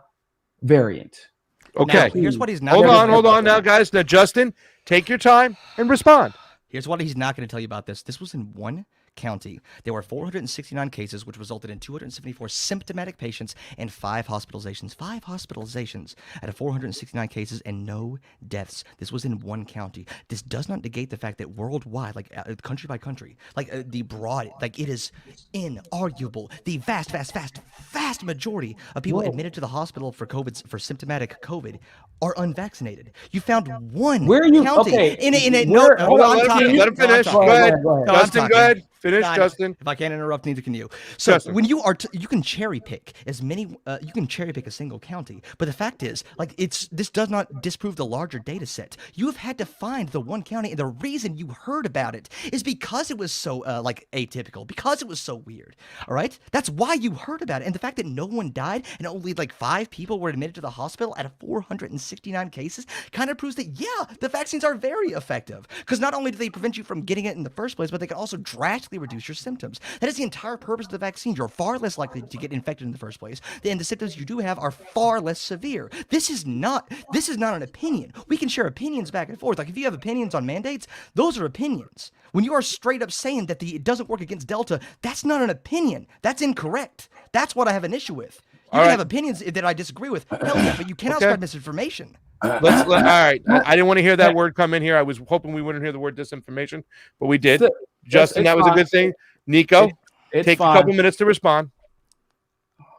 variant.
Okay.
Now, here's what he's not.
Hold on now, guys. Now, Justin, take your time and respond.
Here's what he's not going to tell you about this. This was in one county. There were 469 cases, which resulted in 274 symptomatic patients and 5 hospitalizations. 5 hospitalizations out of 469 cases and no deaths. This was in one county. This does not negate the fact that worldwide, country by country, the broad, it is inarguable. The vast majority of people admitted to the hospital for symptomatic COVID are unvaccinated. You found one county.
Let him finish. Go ahead. Justin, go ahead. Finish, Justin.
If I can't interrupt, neither can you. So
Justin.
when you are, you can cherry pick as many. You can cherry pick a single county, but the fact is, like, this does not disprove the larger data set. You have had to find the one county, and the reason you heard about it is because it was so like atypical, because it was so weird. All right, that's why you heard about it, and the fact that no one died and only like 5 people were admitted to the hospital out of 469 cases kind of proves that the vaccines are very effective, because not only do they prevent you from getting it in the first place, but they can also drastically reduce your symptoms. That is the entire purpose of the vaccine. You're far less likely to get infected in the first place, and the symptoms you do have are far less severe. This is not an opinion. We can share opinions back and forth. Like, if you have opinions on mandates, those are opinions. When you are straight up saying that it doesn't work against Delta, that's not an opinion. That's incorrect. That's what I have an issue with. You can have opinions that I disagree with. Hell yeah, but you cannot spread misinformation.
All right. I didn't want to hear that word come in here. I was hoping we wouldn't hear the word disinformation, but we did. Justin, that was a good thing. Niko, take a couple minutes to respond.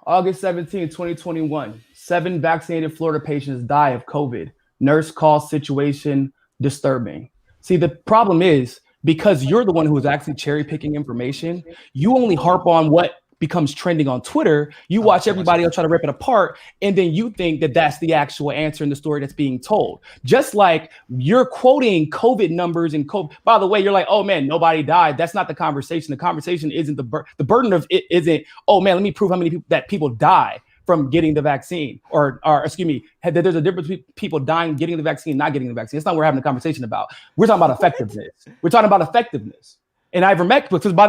August 17, 2021. 7 vaccinated Florida patients die of COVID. Nurse calls situation disturbing. See, the problem is, because you're the one who is actually cherry picking information, you only harp on what becomes trending on Twitter. You watch everybody else try to rip it apart, and then you think that that's the actual answer in the story that's being told. Just like you're quoting COVID numbers and COVID. By the way, you're like, oh man, nobody died. That's not the conversation. The conversation isn't the burden of it isn't, oh man, let me prove how many people die from getting the vaccine, or excuse me, that there's a difference between people dying, getting the vaccine, not getting the vaccine. That's not what we're having a conversation about. We're talking about effectiveness. We're talking about effectiveness. And ivermectin, because by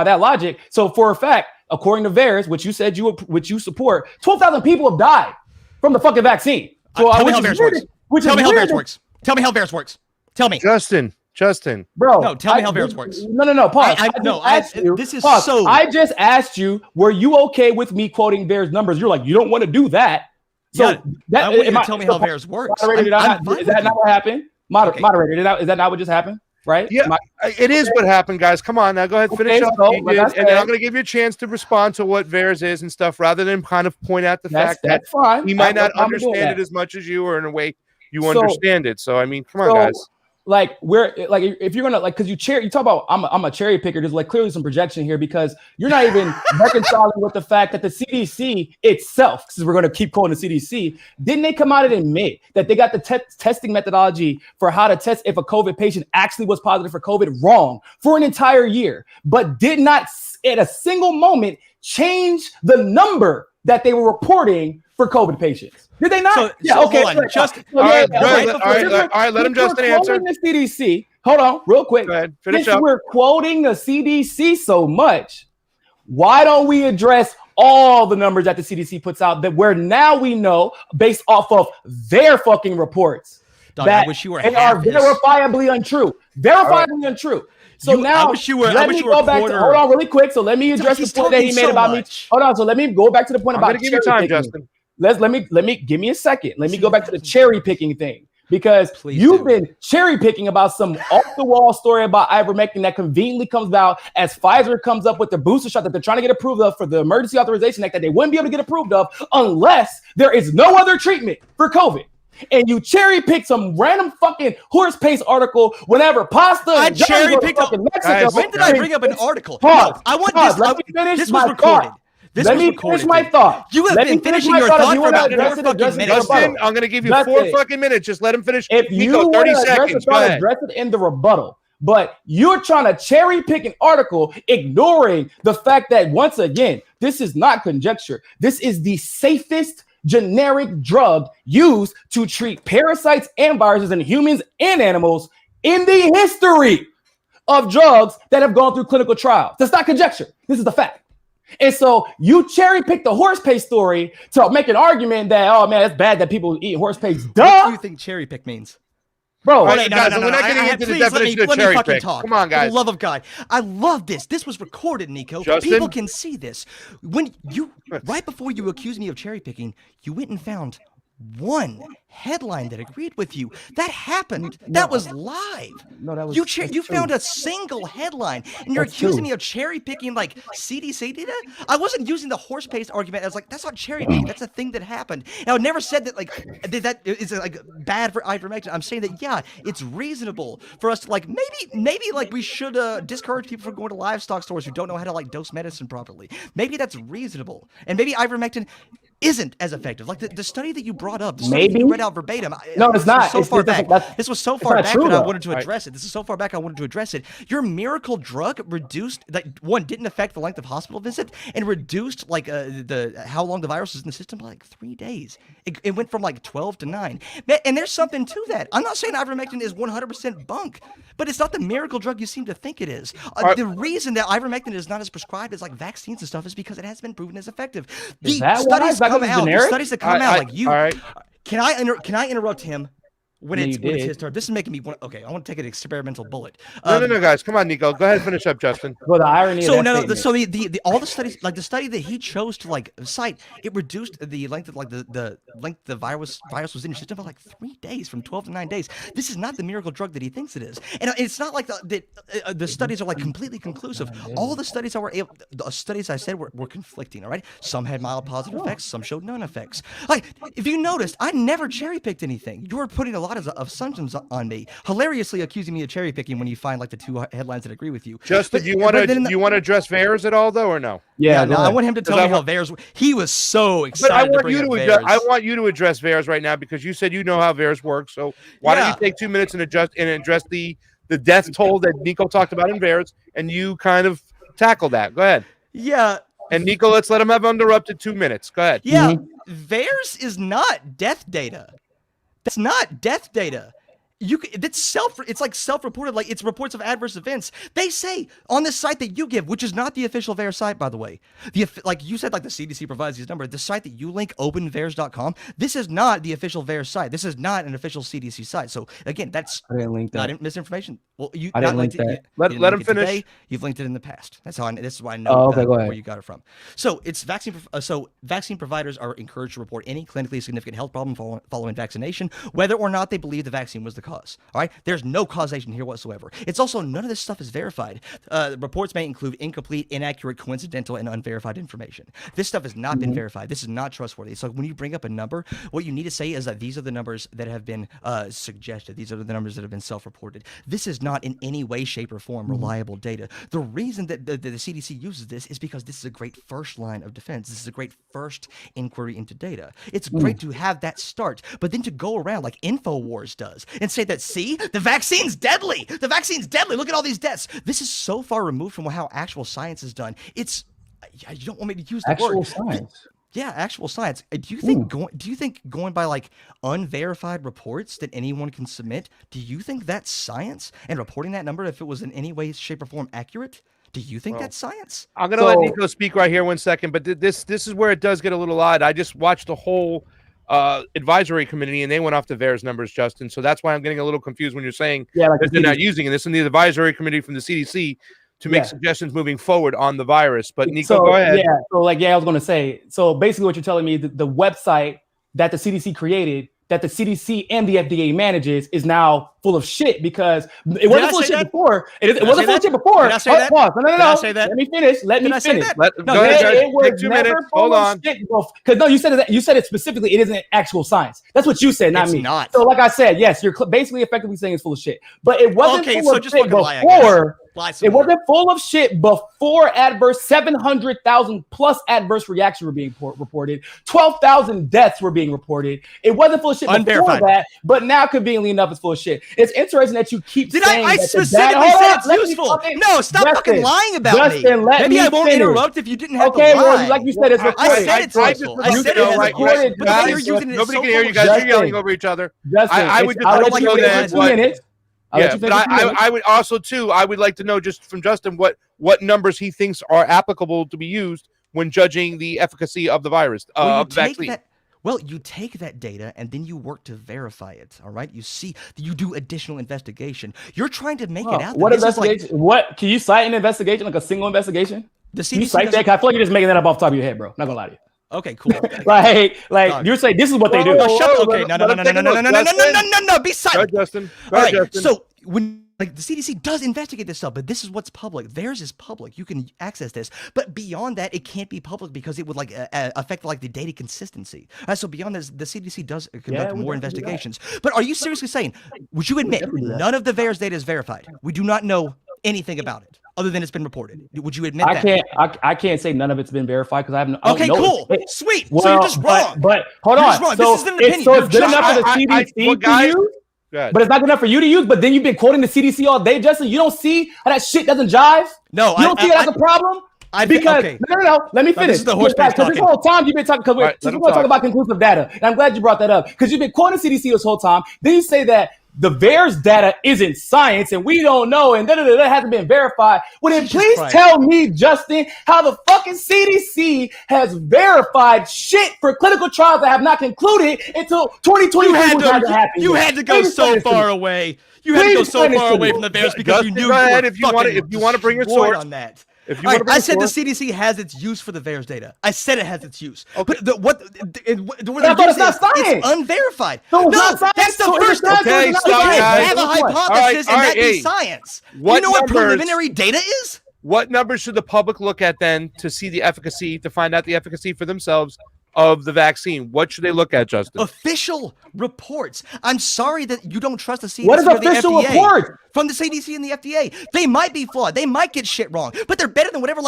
that logic, so for a fact, according to VAERS, which you said which you support, 12,000 people have died from the fucking vaccine. So
tell me how VAERS works. Tell me how VAERS works. Tell me how VAERS works. Tell me.
Justin.
Bro.
No, tell me how VAERS works.
No. Pause. I just asked you, were you okay with me quoting VAERS numbers? You're like, you don't want to do that. So
I want you to tell me how VAERS works.
Is that not what happened? Moderator, is that not what just happened? Right?
Yeah, it is what happened, guys. Come on, now go ahead, finish up. And then I'm going to give you a chance to respond to what VAERS is and stuff, rather than kind of point out the fact that he might not understand it as much as you, or in a way you understand it. So, I mean, come on, guys.
Like, if you're gonna, like, because you talk about I'm a cherry picker, there's like clearly some projection here, because you're not even reconciling with the fact that the CDC itself, because we're going to keep quoting the CDC, didn't they come out and admit that they got the testing methodology for how to test if a COVID patient actually was positive for COVID wrong for an entire year, but did not at a single moment change the number that they were reporting for COVID patients? Did they not?
Okay. All right. Let him just answer.
The CDC. Hold on, real quick.
Go ahead. Finish up.
We're quoting the CDC so much, why don't we address all the numbers that the CDC puts out that where now we know based off of their fucking reports that they are verifiably untrue. Untrue. So now let me go back to, hold on really quick. So let me address the point that he made about me. Hold on. So let me go back to the point about
give you time, Justin.
Let me give me a second. Let me go back to the cherry picking thing, because you've been cherry picking about some off the wall story about ivermectin that conveniently comes about as Pfizer comes up with the booster shot that they're trying to get approved of for the Emergency Authorization Act that they wouldn't be able to get approved of unless there is no other treatment for COVID. And you cherry pick some random fucking horse pace article whenever pasta.
I cherry picked up Mexico. When did I bring up an article?
Pause. I want this. Let me finish this. Was recorded. Let me finish my thought.
You have been finishing your thought for about 4 fucking minutes.
Justin, I'm going to give you 4 fucking minutes. Just let him finish.
If you
30 seconds, go ahead.
Address it in the rebuttal. But you're trying to cherry pick an article, ignoring the fact that, once again, this is not conjecture. This is the safest generic drug used to treat parasites and viruses in humans and animals in the history of drugs that have gone through clinical trials. That's not conjecture. This is the fact. And so you cherry pick the horse paste story to make an argument that, oh man, it's bad that people eat horse paste. Duh.
What do you think cherry pick means?
Bro,
we're not getting into the definition of cherry pick. Come on, guys.
For the love of God. I love this. This was recorded, Niko.
Justin?
People can see this. When you, right before you accused me of cherry picking, you went and found one headline that agreed with you. That happened. That was live.
No, that was
You found a single headline, and you're accusing me of cherry picking like CDC data. I wasn't using the horse paste argument as like that's not cherry picking. That's a thing that happened. And I would never said that like that is like bad for ivermectin. I'm saying that yeah, it's reasonable for us to like maybe like we should discourage people from going to livestock stores who don't know how to like dose medicine properly. Maybe that's reasonable, and maybe ivermectin isn't as effective. Like the study that you brought up, the study that you read out verbatim.
No, it's not.
So far back. This was so far back that I wanted to
though.
address it. This is so far back I wanted to address it. Your miracle drug reduced that one didn't affect the length of hospital visit and reduced like the how long the virus was in the system by like 3 days. It went from like 12 to 9. And there's something to that. I'm not saying ivermectin is 100% bunk, but it's not the miracle drug you seem to think it is. The reason that ivermectin is not as prescribed as like vaccines and stuff is because it has been proven as effective. The studies come out. The studies that come out like you.
All right.
Can I interrupt him when it's his turn? This is making me want. Okay, I want to take an experimental bullet.
No, guys, come on, Niko. Go ahead and finish up, Justin.
Well, the irony.
So
of that
no, so the all the studies, like the study that he chose to like cite, it reduced the length of like the length the virus was in your system by like 3 days, from 12 to 9 days. This is not the miracle drug that he thinks it is, and it's not like the studies are like completely conclusive. All the studies the studies I said were conflicting. All right, some had mild positive effects, some showed none effects. Like if you noticed, I never cherry picked anything. You were putting a lot of assumptions on me, hilariously accusing me of cherry picking when you find like the 2 headlines that agree with you.
Justin, do you want to address VAERS at all though, or no?
Yeah, no, I want him to tell me how VAERS. He was so excited.
But I want
to
you to
VAERS.
I want you to address VAERS right now because you said you know how VAERS works. So why don't you take 2 minutes and address the death toll that Niko talked about in VAERS, and you kind of tackle that. Go ahead.
Yeah.
And Niko, let's let him have uninterrupted 2 minutes. Go ahead.
Yeah, VAERS is not death data. That's not death data. It's like self-reported, like it's reports of adverse events. They say on this site that you give, which is not the official VAERS site, by the way. Like you said, like the CDC provides these numbers. The site that you link, openvaers.com, this is not the official VAERS site. This is not an official CDC site. So again, that's not misinformation. Well,
I didn't link that.
Let him finish. Today,
you've linked it in the past. That's how this is why I know where you got it from. So it's vaccine. So vaccine providers are encouraged to report any clinically significant health problem following vaccination, whether or not they believe the vaccine was the cause. All right, there's no causation here whatsoever. It's also none of this stuff is verified. Reports may include incomplete, inaccurate, coincidental, and unverified information. This stuff has not been verified. This is not trustworthy. So when you bring up a number, what you need to say is that these are the numbers that have been suggested. These are the numbers that have been self-reported. This is not in any way, shape, or form reliable data. The reason that the CDC uses this is because this is a great first line of defense. This is a great first inquiry into data. It's great to have that start, but then to go around like InfoWars does and say that, see, the vaccine's deadly. The vaccine's deadly. Look at all these deaths. This is so far removed from how actual science is done. It's, you don't want me to use the word.
Actual science.
Yeah, actual science. Do you think going by like unverified reports that anyone can submit, do you think that's science? And reporting that number, if it was in any way, shape, or form accurate, do you think that's science?
I'm gonna let Niko speak right here 1 second, but this is where it does get a little odd. I just watched the whole advisory committee and they went off the VAERS numbers, Justin. So that's why I'm getting a little confused when you're saying that they're not using it. This is the advisory committee from the CDC to make suggestions moving forward on the virus. But Niko, go ahead.
Yeah, so I was going to say, so basically what you're telling me, the website that the CDC created, that the CDC and the FDA manages, is now full of shit because it wasn't full of shit before. It wasn't full of shit before.
Did I say that?
No.
Did I say that?
Let me finish. Let me finish.
Go ahead, take 2 minutes. Hold on.
Because no, you said it specifically. It isn't actual science. That's what you said, not me.
Not.
So like I said, yes, you're basically effectively saying it's full of shit. But it wasn't full of shit before. It wasn't full of shit before 700,000 plus adverse reactions were being reported. 12,000 deaths were being reported. It wasn't full of shit before that, but now conveniently enough, it's full of shit. It's interesting that you keep saying
I
that
specifically said it's useful. No, stop fucking lying about me. Maybe I won't interrupt if you didn't have to lie.
Well, like you said, it's recorded.
I said it's useful. I said it's recorded. But you're using it.
Nobody can hear you guys. You're yelling over each other.
I would just know that 2 minutes.
Yeah, but I would also too. I would like to know just from Justin what numbers he thinks are applicable to be used when judging the efficacy of the virus of the vaccine.
You take that data and then you work to verify it. All right, you do additional investigation. You're trying to make it out.
What investigation? What can you cite an investigation, like a single investigation?
The CDC
can you cite that? I feel like you're just making that up off the top of your head, bro. Not gonna lie to you.
Okay, cool.
like
Dog.
you're saying this is what they do.
Oh, shut
Whoa,
okay, no,
let him take a look.
no, be
Go
silent.
ahead, Justin. Go
All
ahead,
right,
Justin.
so when like the CDC does investigate this stuff, but this is what's public. Theirs is public. You can access this, but beyond that, it can't be public because it would like affect like the data consistency. So beyond this, the CDC does conduct more investigations. But are you seriously saying? Would you admit none of the VAERS data is verified? We do not know anything about it other than it's been reported. Would you admit that?
I can't say none of it's been verified because I haven't.
Okay, cool, sweet.
Well,
so you're just wrong.
But hold
You're
on.
just wrong.
So
This isn't an opinion.
so
You're
it's good
just-
enough for the CDC to use. But it's not good enough for you to use. But then you've been quoting the CDC all day, Justin. You don't see how that shit doesn't jive.
No,
you don't see that's a problem. Because
okay.
no. Let me finish.
This is the horse face
Because this whole time you've been talking. Because we're going to talk about conclusive data, and I'm glad you brought that up. Because you've been quoting CDC this whole time. Then you say that the VAERS data isn't science, and we don't know, and that hasn't been verified. Well, then please tell me, Justin, how the fucking CDC has verified shit for clinical trials that have not concluded until 2020.
You had to go so far away. You had to go so far away from the VAERS because you knew.
Go ahead if you want to bring your sword
on that.
If you
right, I said the CDC has its use for the VAERS data. I said it has its use. Okay. But it's not science. It's unverified. No, that's the first time.
Okay, stop,
guys. Have a hypothesis, and that is science. You know what preliminary data is?
What numbers should the public look at then to see the efficacy, to find out the efficacy for themselves of the vaccine? What should they look at, Justin?
Official reports. I'm sorry that you don't trust the CDC.
What is official report?
From the CDC and the FDA. They might be flawed. They might get shit wrong, but they're better than whatever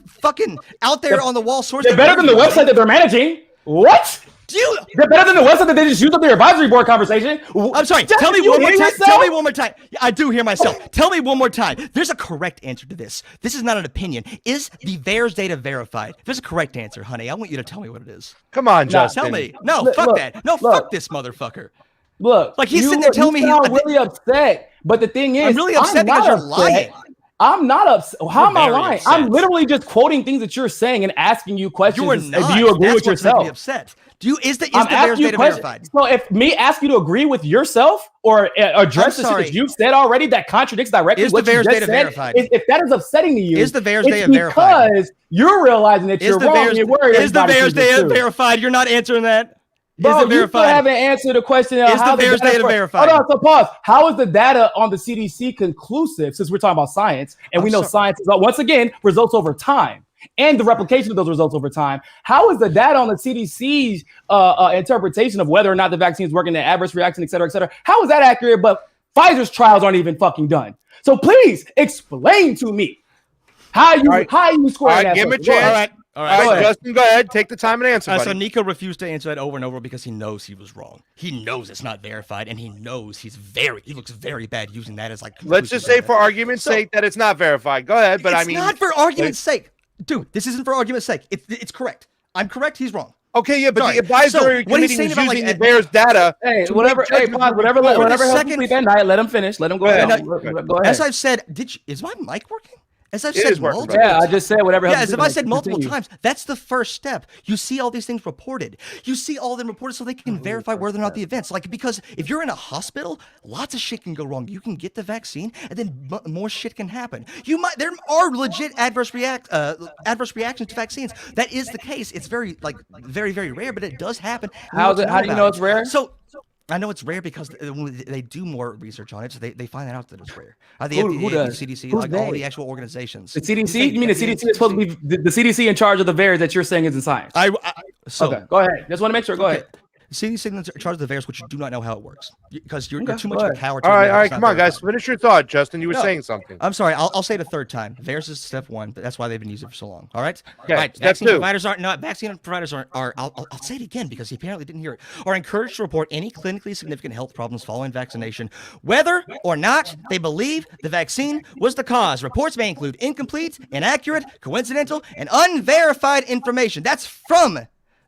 fucking out there on the wall source.
They're better than the website that they're managing. What? They're better than the website that they just used up their advisory board conversation.
I'm sorry. Tell me one more time. Tell me one more time. I do hear myself. Tell me one more time. There's a correct answer to this. This is not an opinion. Is the VAERS data verified? There's a correct answer, honey. I want you to tell me what it is.
Come on, Justin.
Tell me. No, fuck that. No, fuck this motherfucker.
Look,
like he's sitting there telling me
I'm really upset. But the thing is,
I'm really upset because you're lying.
I'm not upset. How am I lying? Upset. I'm literally just quoting things that you're saying and asking you questions.
You are not.
Do you agree with yourself?
Upset. Is the VAERS data verified?
So if me ask you to agree with yourself or address the shit that you've said already that contradicts directly what you just said, if that is upsetting to you,
is the VAERS data verified?
Because you're realizing that you're wrong.
Is the VAERS data verified? You're not answering that.
Bro, is it verified? You still haven't answered the question.
Is the VAERS data verified?
Hold on, so pause. How is the data on the CDC conclusive, since we're talking about science, and we know science is, once again, results over time, and the replication of those results over time? How is the data on the CDC's interpretation of whether or not the vaccine is working, the adverse reaction, et cetera, how is that accurate? But Pfizer's trials aren't even fucking done. So please explain to me how you square that.
Give him a chance. All right, Justin, go ahead. Take the time and answer.
So Niko refused to answer that over and over because he knows he was wrong. He knows it's not verified, and he knows he looks very bad using that as like.
Let's just say for argument's sake that it's not verified. Go ahead, but I mean,
it's not for argument's sake, dude. This isn't for argument's sake. It's correct. I'm correct. He's wrong.
Okay, yeah, but the advisory committee was using the VAERS data.
Hey, whatever. Hey, whatever. Second night, let him finish. Let him go ahead. Go ahead.
As I've said, is my mic working? As I've said multiple times.
Yeah, I just said whatever.
Yeah, as if I said multiple times. That's the first step. You see all these things reported. You see all of them reported so they can verify whether or not the events. Like, because if you're in a hospital, lots of shit can go wrong. You can get the vaccine, and then more shit can happen. There are legit adverse reactions to vaccines. That is the case. It's very very rare, but it does happen.
How do you know it's rare?
So I know it's rare because they do more research on it, so they find out that it's rare. The
who
FDA,
does?
the CDC, like all the actual organizations.
The CDC? You mean the CDC is supposed to be the CDC in charge of the VAERS that you're saying is in science? Okay, go ahead. Just want to make sure. Go ahead.
CDC in charge of the VAERS, which you do not know how it works because you're too much of power.
All right, come on, guys. Finish your thought, Justin. You were saying something.
I'm sorry. I'll say it a third time. VAERS is step one, but that's why they've been using it for so long. All right.
Okay.
All right.
Step two.
Vaccine providers are. I'll say it again because he apparently didn't hear it. Are encouraged to report any clinically significant health problems following vaccination, whether or not they believe the vaccine was the cause. Reports may include incomplete, inaccurate, coincidental, and unverified information. That's from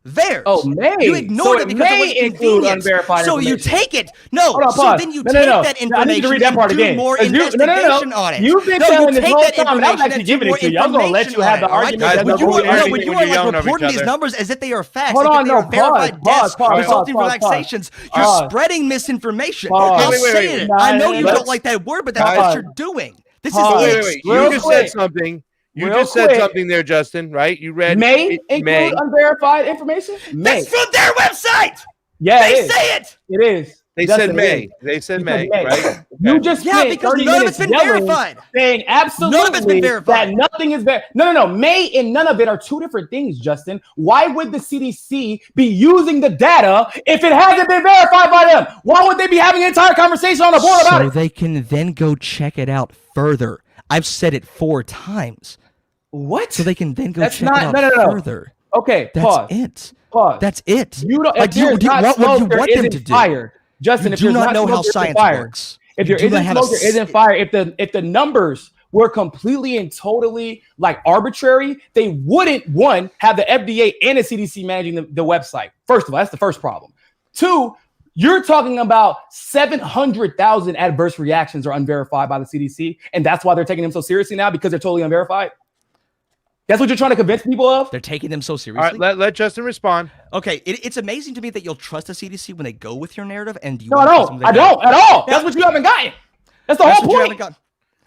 VAERS.
Oh, may.
You ignored it because it was convenient.
Unverified
so you take it. No.
So
then you take that information
I need to read that part
and do
again.
more investigation on it.
You've been telling this whole time, and I'm actually giving it to you. I'm going to let you have the argument.
When you are reporting these numbers as if they are facts,
hold on, no,
verified deaths resulting from vaccinations, you're spreading misinformation. I'll say it. I know you don't like that word, but that's what you're doing. This is
wait. You just said something. You
Real
just said
quick.
something there, Justin, right? You read
May include
May.
unverified information? May.
That's from their website.
Yeah,
They
it is.
say it.
It is.
They
Justin,
said
it
May.
is.
They said
You
May,
said May.
right?
You
Okay.
just
Yeah,
spent
because
30
none of
minutes
it's been
yelling,
verified.
saying absolutely
None of it's been verified.
that nothing is verified. No. May and none of it are two different things, Justin. Why would the CDC be using the data if it hasn't been verified by them? Why would they be having an entire conversation on the board about
So
it?
they can then go check it out further. I've said it 4 times.
What?
So they can then go
That's
check
not-
it out
no.
further.
Okay,
That's
pause.
it.
Pause.
That's it.
You don't.
Like,
If there's not
what
smoke,
you
there
want them
isn't
to do?
fire. Justin,
You
if
do
there's
not know
smoke,
how
there isn't
science
fire.
works.
If
You
there
do not
isn't
have a
smoke, there isn't fire. If the numbers were completely and totally like arbitrary, they wouldn't have the FDA and the CDC managing the website. First of all, that's the first problem. 2, you're talking about 700,000 adverse reactions are unverified by the CDC, and that's why they're taking them so seriously now because they're totally unverified. That's what you're trying to convince people of?
They're taking them so
All
seriously.
right, let Justin respond.
Okay, it's amazing to me that you'll trust the CDC when they go with your narrative, and you
No,
won't
I
trust them
don't.
when
I
they
don't at all. That's what you haven't gotten. That's the
That's
whole
what you haven't
point.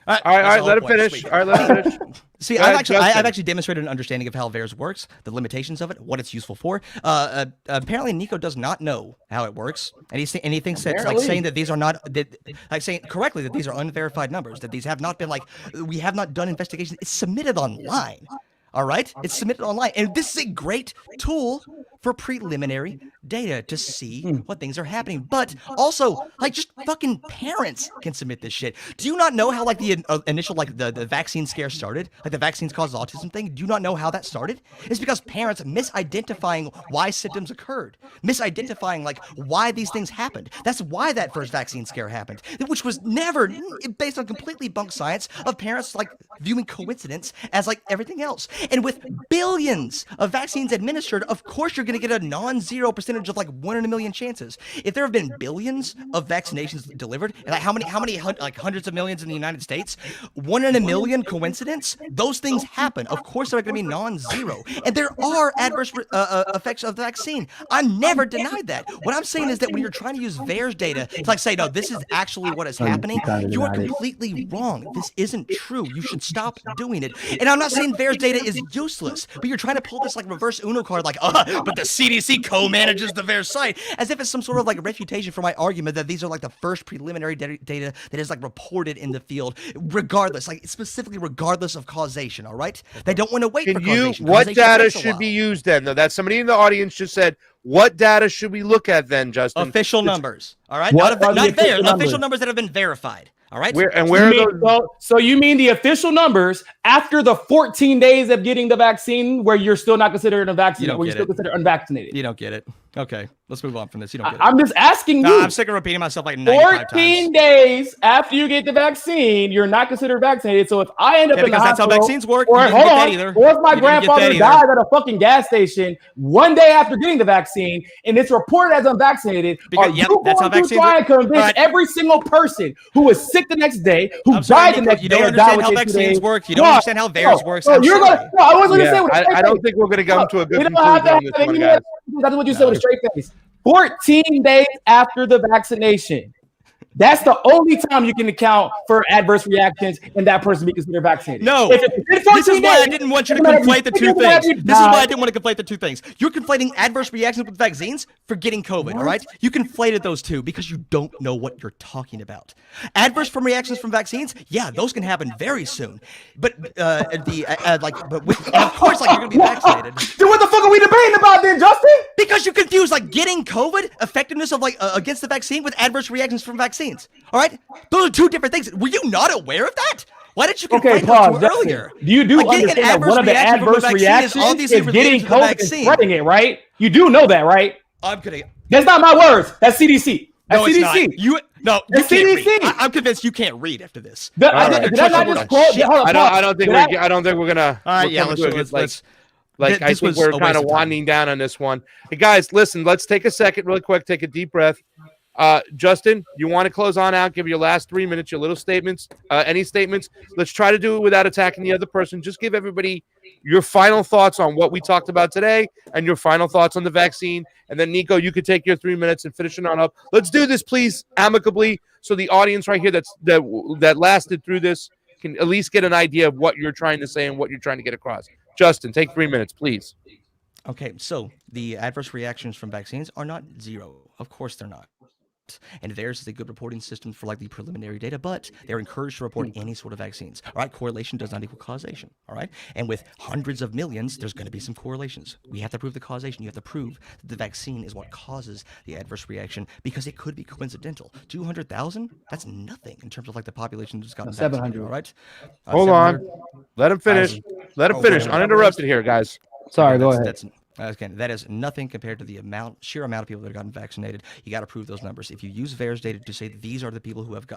got.
All right, let him finish. All right, let him finish.
See,
Go ahead,
I've
Justin.
actually demonstrated an understanding of how VAERS works, the limitations of it, what it's useful for. Apparently, Niko does not know how it works, and he thinks that like saying that these are not like saying correctly that these are unverified numbers, that these have not been we have not done investigations. It's submitted online. All right, it's submitted online, and this is a great tool for preliminary data to see what things are happening. But also, like, just fucking parents can submit this shit. Do you not know how like the initial the vaccine scare started? Like the vaccines cause autism thing. Do you not know how that started? It's because parents misidentifying why symptoms occurred, misidentifying like why these things happened. That's why that first vaccine scare happened, which was never based on completely bunk science of parents like viewing coincidence as like everything else. And with billions of vaccines administered, of course you're going to get a non-zero percentage of like 1 in a million chances. If there have been billions of vaccinations delivered, and like how many like hundreds of millions in the United States, 1 in a million coincidence, those things happen. Of course they're going to be non-zero. And there are adverse effects of the vaccine. I never denied that. What I'm saying is that when you're trying to use VAERS data to like say, no, this is actually what is happening, you are completely wrong. This isn't true. You should stop doing it. And I'm not saying VAERS data is useless, but you're trying to pull this like reverse Uno card, like, but the CDC co-manages the VAERS site, as if it's some sort of like refutation for my argument that these are like the first preliminary data that is like reported in the field, regardless, like specifically regardless of causation. All right, they don't want to wait for causation.
What
Causation
data
takes a
should
while.
be used then? Though that somebody in the audience just said, what data should we look at then, Justin?
Official numbers. All right,
What are the
not
official
VAERS, official
numbers?
numbers that have been verified. All right.
Where are those?
So you mean the official numbers after the 14 days of getting the vaccine where you're still not considered unvaccinated, where you're still considered unvaccinated?
You don't get it. Okay, let's move on from this. You don't get it.
I'm just asking you.
I'm sick of repeating myself like 95
14
times.
days after you get the vaccine, you're not considered vaccinated. So if I end up in the
because that's how
hospital,
vaccines work.
or
You didn't
hold
get that
on,
either.
or if my
You didn't get
grandfather
that either.
died at a fucking gas station one day after getting the vaccine, and it's reported as unvaccinated,
Because-
are
yep,
you
that's how
going to
vaccines
try
work?
and convince
All right.
every single person who was sick the next day, who
I'm sorry,
died the
Niko,
next
you
day,
don't
or died
understand how
within 2
vaccines
days?
work. You don't understand how VAERS works.
No,
I'm
you're
sorry.
gonna. No, I was going to
Yeah,
say with a straight
I don't
face.
think we're going to come to a good
We don't have
conclusion on
to
this one,
have
guys.
That's what you said with a straight face. 14 days after the vaccination. That's the only time you can account for adverse reactions and that person be considered vaccinated.
No,
If it's within 14
this is why I
days,
didn't want you to
it doesn't matter
conflate
if
the
you
two
think about
things.
it,
This is why I
died.
didn't want to conflate the two things. You're conflating adverse reactions with vaccines for getting COVID, all right? You conflated those two because you don't know what you're talking about. Adverse from reactions from vaccines, yeah, those can happen very soon. But but with, and of course, like you're gonna be vaccinated.
Then what the fuck are we debating about then, Justin?
Because you confuse like getting COVID, effectiveness of like against the vaccine with adverse reactions from vaccines. All right, those are two different things. Were you not aware of that? Why didn't you
Okay,
conflate
pause.
those two
Justin.
earlier?
You do
Like, getting an
understand that one of the
reaction from a
adverse
vaccine is
reactions
obviously
is
related
getting
to the
COVID and
vaccine.
spreading it, right? You do know that, right?
I'm kidding.
That's not my words. That's CDC. That's
No, it's
CDC.
not. You can't
CDC.
read. I'm convinced you can't read after this.
Did
All right.
I not just quote?
Shit.
Hold on,
I don't think
pause.
we're gonna.
All right,
we're
yeah,
coming to a good,
let's.
like I
this
think
was
we're
a
kind
waste
of
of time.
winding down on this one. Hey guys, listen. Let's take a second, really quick. Take a deep breath. Justin, you want to close on out? Give your last 3 minutes, your little statements. Any statements? Let's try to do it without attacking the other person. Just give everybody your final thoughts on what we talked about today and your final thoughts on the vaccine. And then Niko, you could take your 3 minutes and finish it on up. Let's do this, please, amicably, so the audience right here that lasted through this can at least get an idea of what you're trying to say and what you're trying to get across. Justin, take 3 minutes, please.
Okay, so the adverse reactions from vaccines are not zero. Of course they're not. And VAERS is a good reporting system for like the preliminary data, but they're encouraged to report any sort of vaccines. All right, correlation does not equal causation. All right, and with hundreds of millions, there's going to be some correlations. We have to prove the causation. You have to prove that the vaccine is what causes the adverse reaction because it could be coincidental. 200,000? That's nothing in terms of like the population that's gotten
700.
All right,
Hold on, let him finish. Let him finish. Uninterrupted here, guys.
Sorry, go ahead.
Again, that is nothing compared to the sheer amount of people that have gotten vaccinated. You got to prove those numbers. If you use VAERS data to say that these are the people who have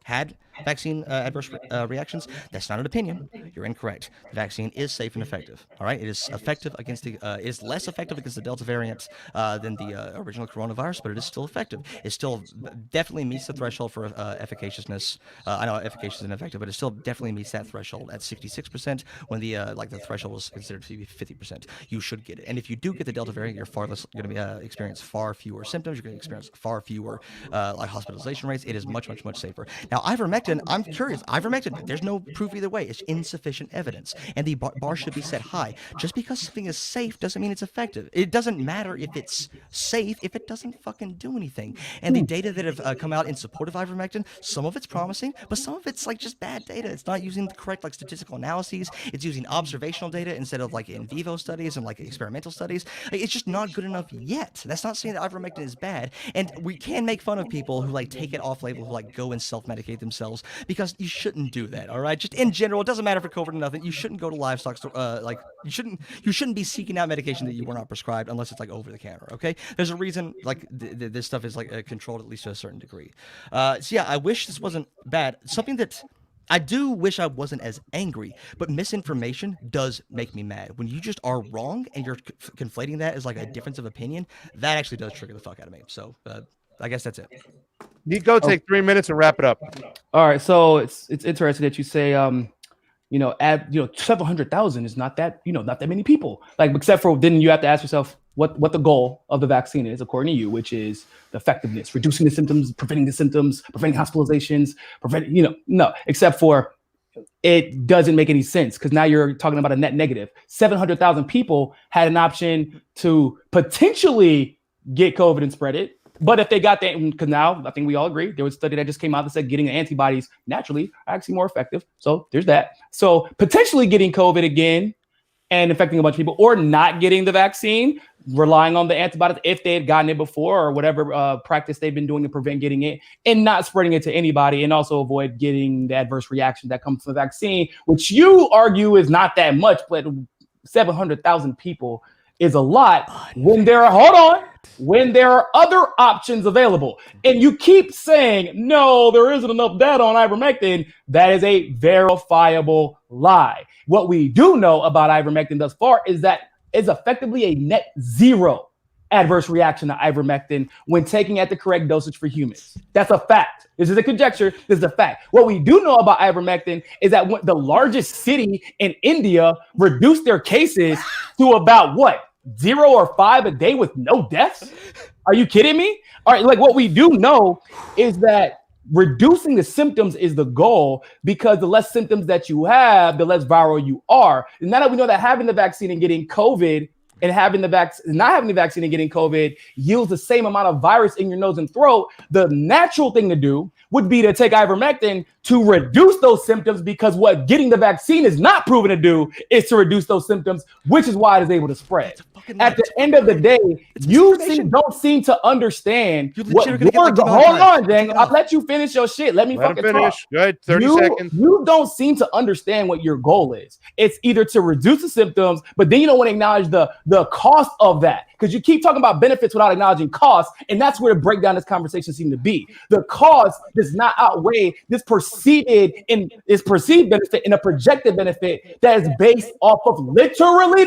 had vaccine adverse reactions, that's not an opinion. You're incorrect. The vaccine is safe and effective. All right, it is effective against the. It is less effective against the Delta variant than the original coronavirus, but it is still effective. It still definitely meets the threshold for efficaciousness. I know efficacious and effective, but it still definitely meets that threshold at 66% when the the threshold was considered to be 50%. You should get it, and if you do get the Delta variant, you're far less going to be experience far fewer symptoms. You're going to experience far fewer like hospitalization rates. It is much safer. Now, ivermectin, I'm curious. Ivermectin, there's no proof either way. It's insufficient evidence, and the bar should be set high. Just because something is safe doesn't mean it's effective. It doesn't matter if it's safe if it doesn't fucking do anything. And the data that have come out in support of ivermectin, some of it's promising, but some of it's like just bad data. It's not using the correct like statistical analyses. It's using observational data instead of like in vivo studies and like experimental studies. It's just not good enough yet. That's not saying that ivermectin is bad. And we can make fun of people who like take it off label, who like go and self-medicate themselves, because you shouldn't do that. All right, just in general, it doesn't matter for COVID or nothing. You shouldn't go to livestock store. Like you shouldn't be seeking out medication that you were not prescribed unless it's like over the counter. Okay, there's a reason like this stuff is like controlled at least to a certain degree. So yeah, I wish this wasn't bad. Something that I do wish I wasn't as angry, but misinformation does make me mad. When you just are wrong and you're conflating that as like a difference of opinion, that actually does trigger the fuck out of me. So I guess that's it.
Niko, take 3 minutes and wrap it up.
All right, so it's interesting that you say 700,000 is not that not that many people. Like except for then you have to ask yourself what the goal of the vaccine is, according to you, which is the effectiveness, reducing the symptoms, preventing hospitalizations, no, except for it doesn't make any sense because now you're talking about a net negative. 700,000 people had an option to potentially get COVID and spread it. But if they got that, because now I think we all agree, there was a study that just came out that said getting the antibodies naturally are actually more effective. So there's that. So potentially getting COVID again and infecting a bunch of people, or not getting the vaccine, relying on the antibodies if they had gotten it before, or whatever practice they've been doing to prevent getting it, and not spreading it to anybody, and also avoid getting the adverse reaction that comes from the vaccine, which you argue is not that much, but 700,000 people is a lot when there are other options available. And you keep saying, no, there isn't enough data on ivermectin. That is a verifiable lie. What we do know about ivermectin thus far is that it's effectively a net zero adverse reaction to ivermectin when taking at the correct dosage for humans. That's a fact. This is a conjecture. This is a fact. What we do know about ivermectin is that when the largest city in India reduced their cases to about 0 or 5 a day with no deaths? Are you kidding me? All right, like what we do know is that reducing the symptoms is the goal, because the less symptoms that you have, the less viral you are. And now that we know that having the vaccine and getting COVID and having the not having the vaccine and getting COVID yields the same amount of virus in your nose and throat, the natural thing to do would be to take ivermectin to reduce those symptoms, because what getting the vaccine is not proven to do is to reduce those symptoms, which is why it is able to spread. At the end of the day, you don't seem to understand what you're hold on, Jangle. I'll let you finish your shit. Let me fucking finish.
Good, 30 seconds.
You don't seem to understand what your goal is. It's either to reduce the symptoms, but then you don't want to acknowledge the cost of that, because you keep talking about benefits without acknowledging costs, and that's where the breakdown of this conversation seems to be. The cost does not outweigh this perceived benefit and a projected benefit that is based off of literally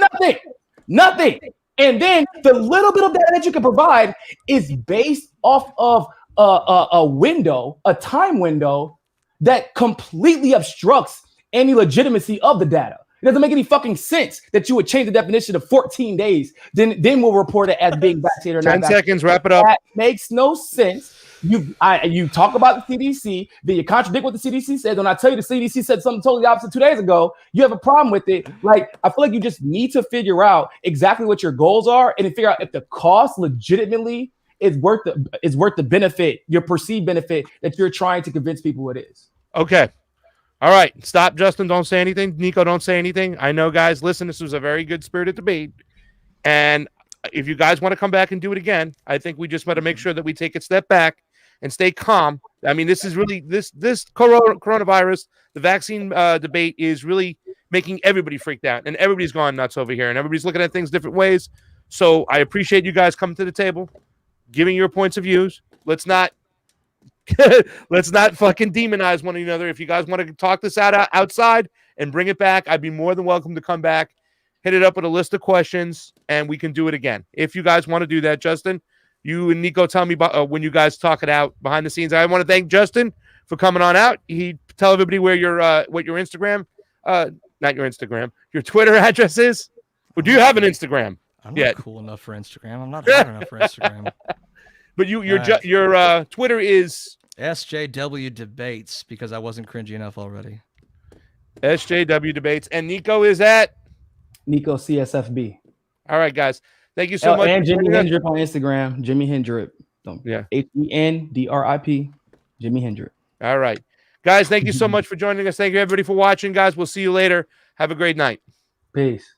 nothing. And then the little bit of data that you can provide is based off of a time window that completely obstructs any legitimacy of the data. It doesn't make any fucking sense that you would change the definition to 14 days. Then we'll report it as being vaccinated or not.
10 seconds, wrap it up.
That makes no sense. You talk about the CDC, then you contradict what the CDC said. When I tell you the CDC said something totally opposite 2 days ago, you have a problem with it. Like, I feel like you just need to figure out exactly what your goals are and then figure out if the cost legitimately is worth the benefit, your perceived benefit that you're trying to convince people it is.
Okay. All right. Stop, Justin. Don't say anything. Niko, don't say anything. I know, guys, listen, this was a very good spirited debate. And if you guys want to come back and do it again, I think we just want to make sure that we take a step back and stay calm. I mean, this is really this coronavirus, the vaccine debate is really making everybody freaked out, and everybody's gone nuts over here, and everybody's looking at things different ways. So I appreciate you guys coming to the table, giving your points of views. Let's not fucking demonize one another. If you guys want to talk this out outside and bring it back, I'd be more than welcome to come back, hit it up with a list of questions, and we can do it again. If you guys want to do that, Justin, you and Niko tell me about when you guys talk it out behind the scenes. I want to thank Justin for coming on out. He tell everybody where your what your Instagram, not your Instagram, your Twitter address is. Or do you have an Instagram?
I'm not cool enough for Instagram. I'm not hot enough for Instagram.
But your Twitter is
SJW Debates because I wasn't cringy enough already.
SJW Debates, and Niko is at
Niko CSFB.
All right, guys. Thank you so much.
And Jimmy Hendrip on Instagram. Jimmy Hendrip.
Yeah.
HENDRIP. Jimmy Hendrip.
All right. Guys, thank you so much for joining us. Thank you, everybody, for watching, guys. We'll see you later. Have a great night.
Peace.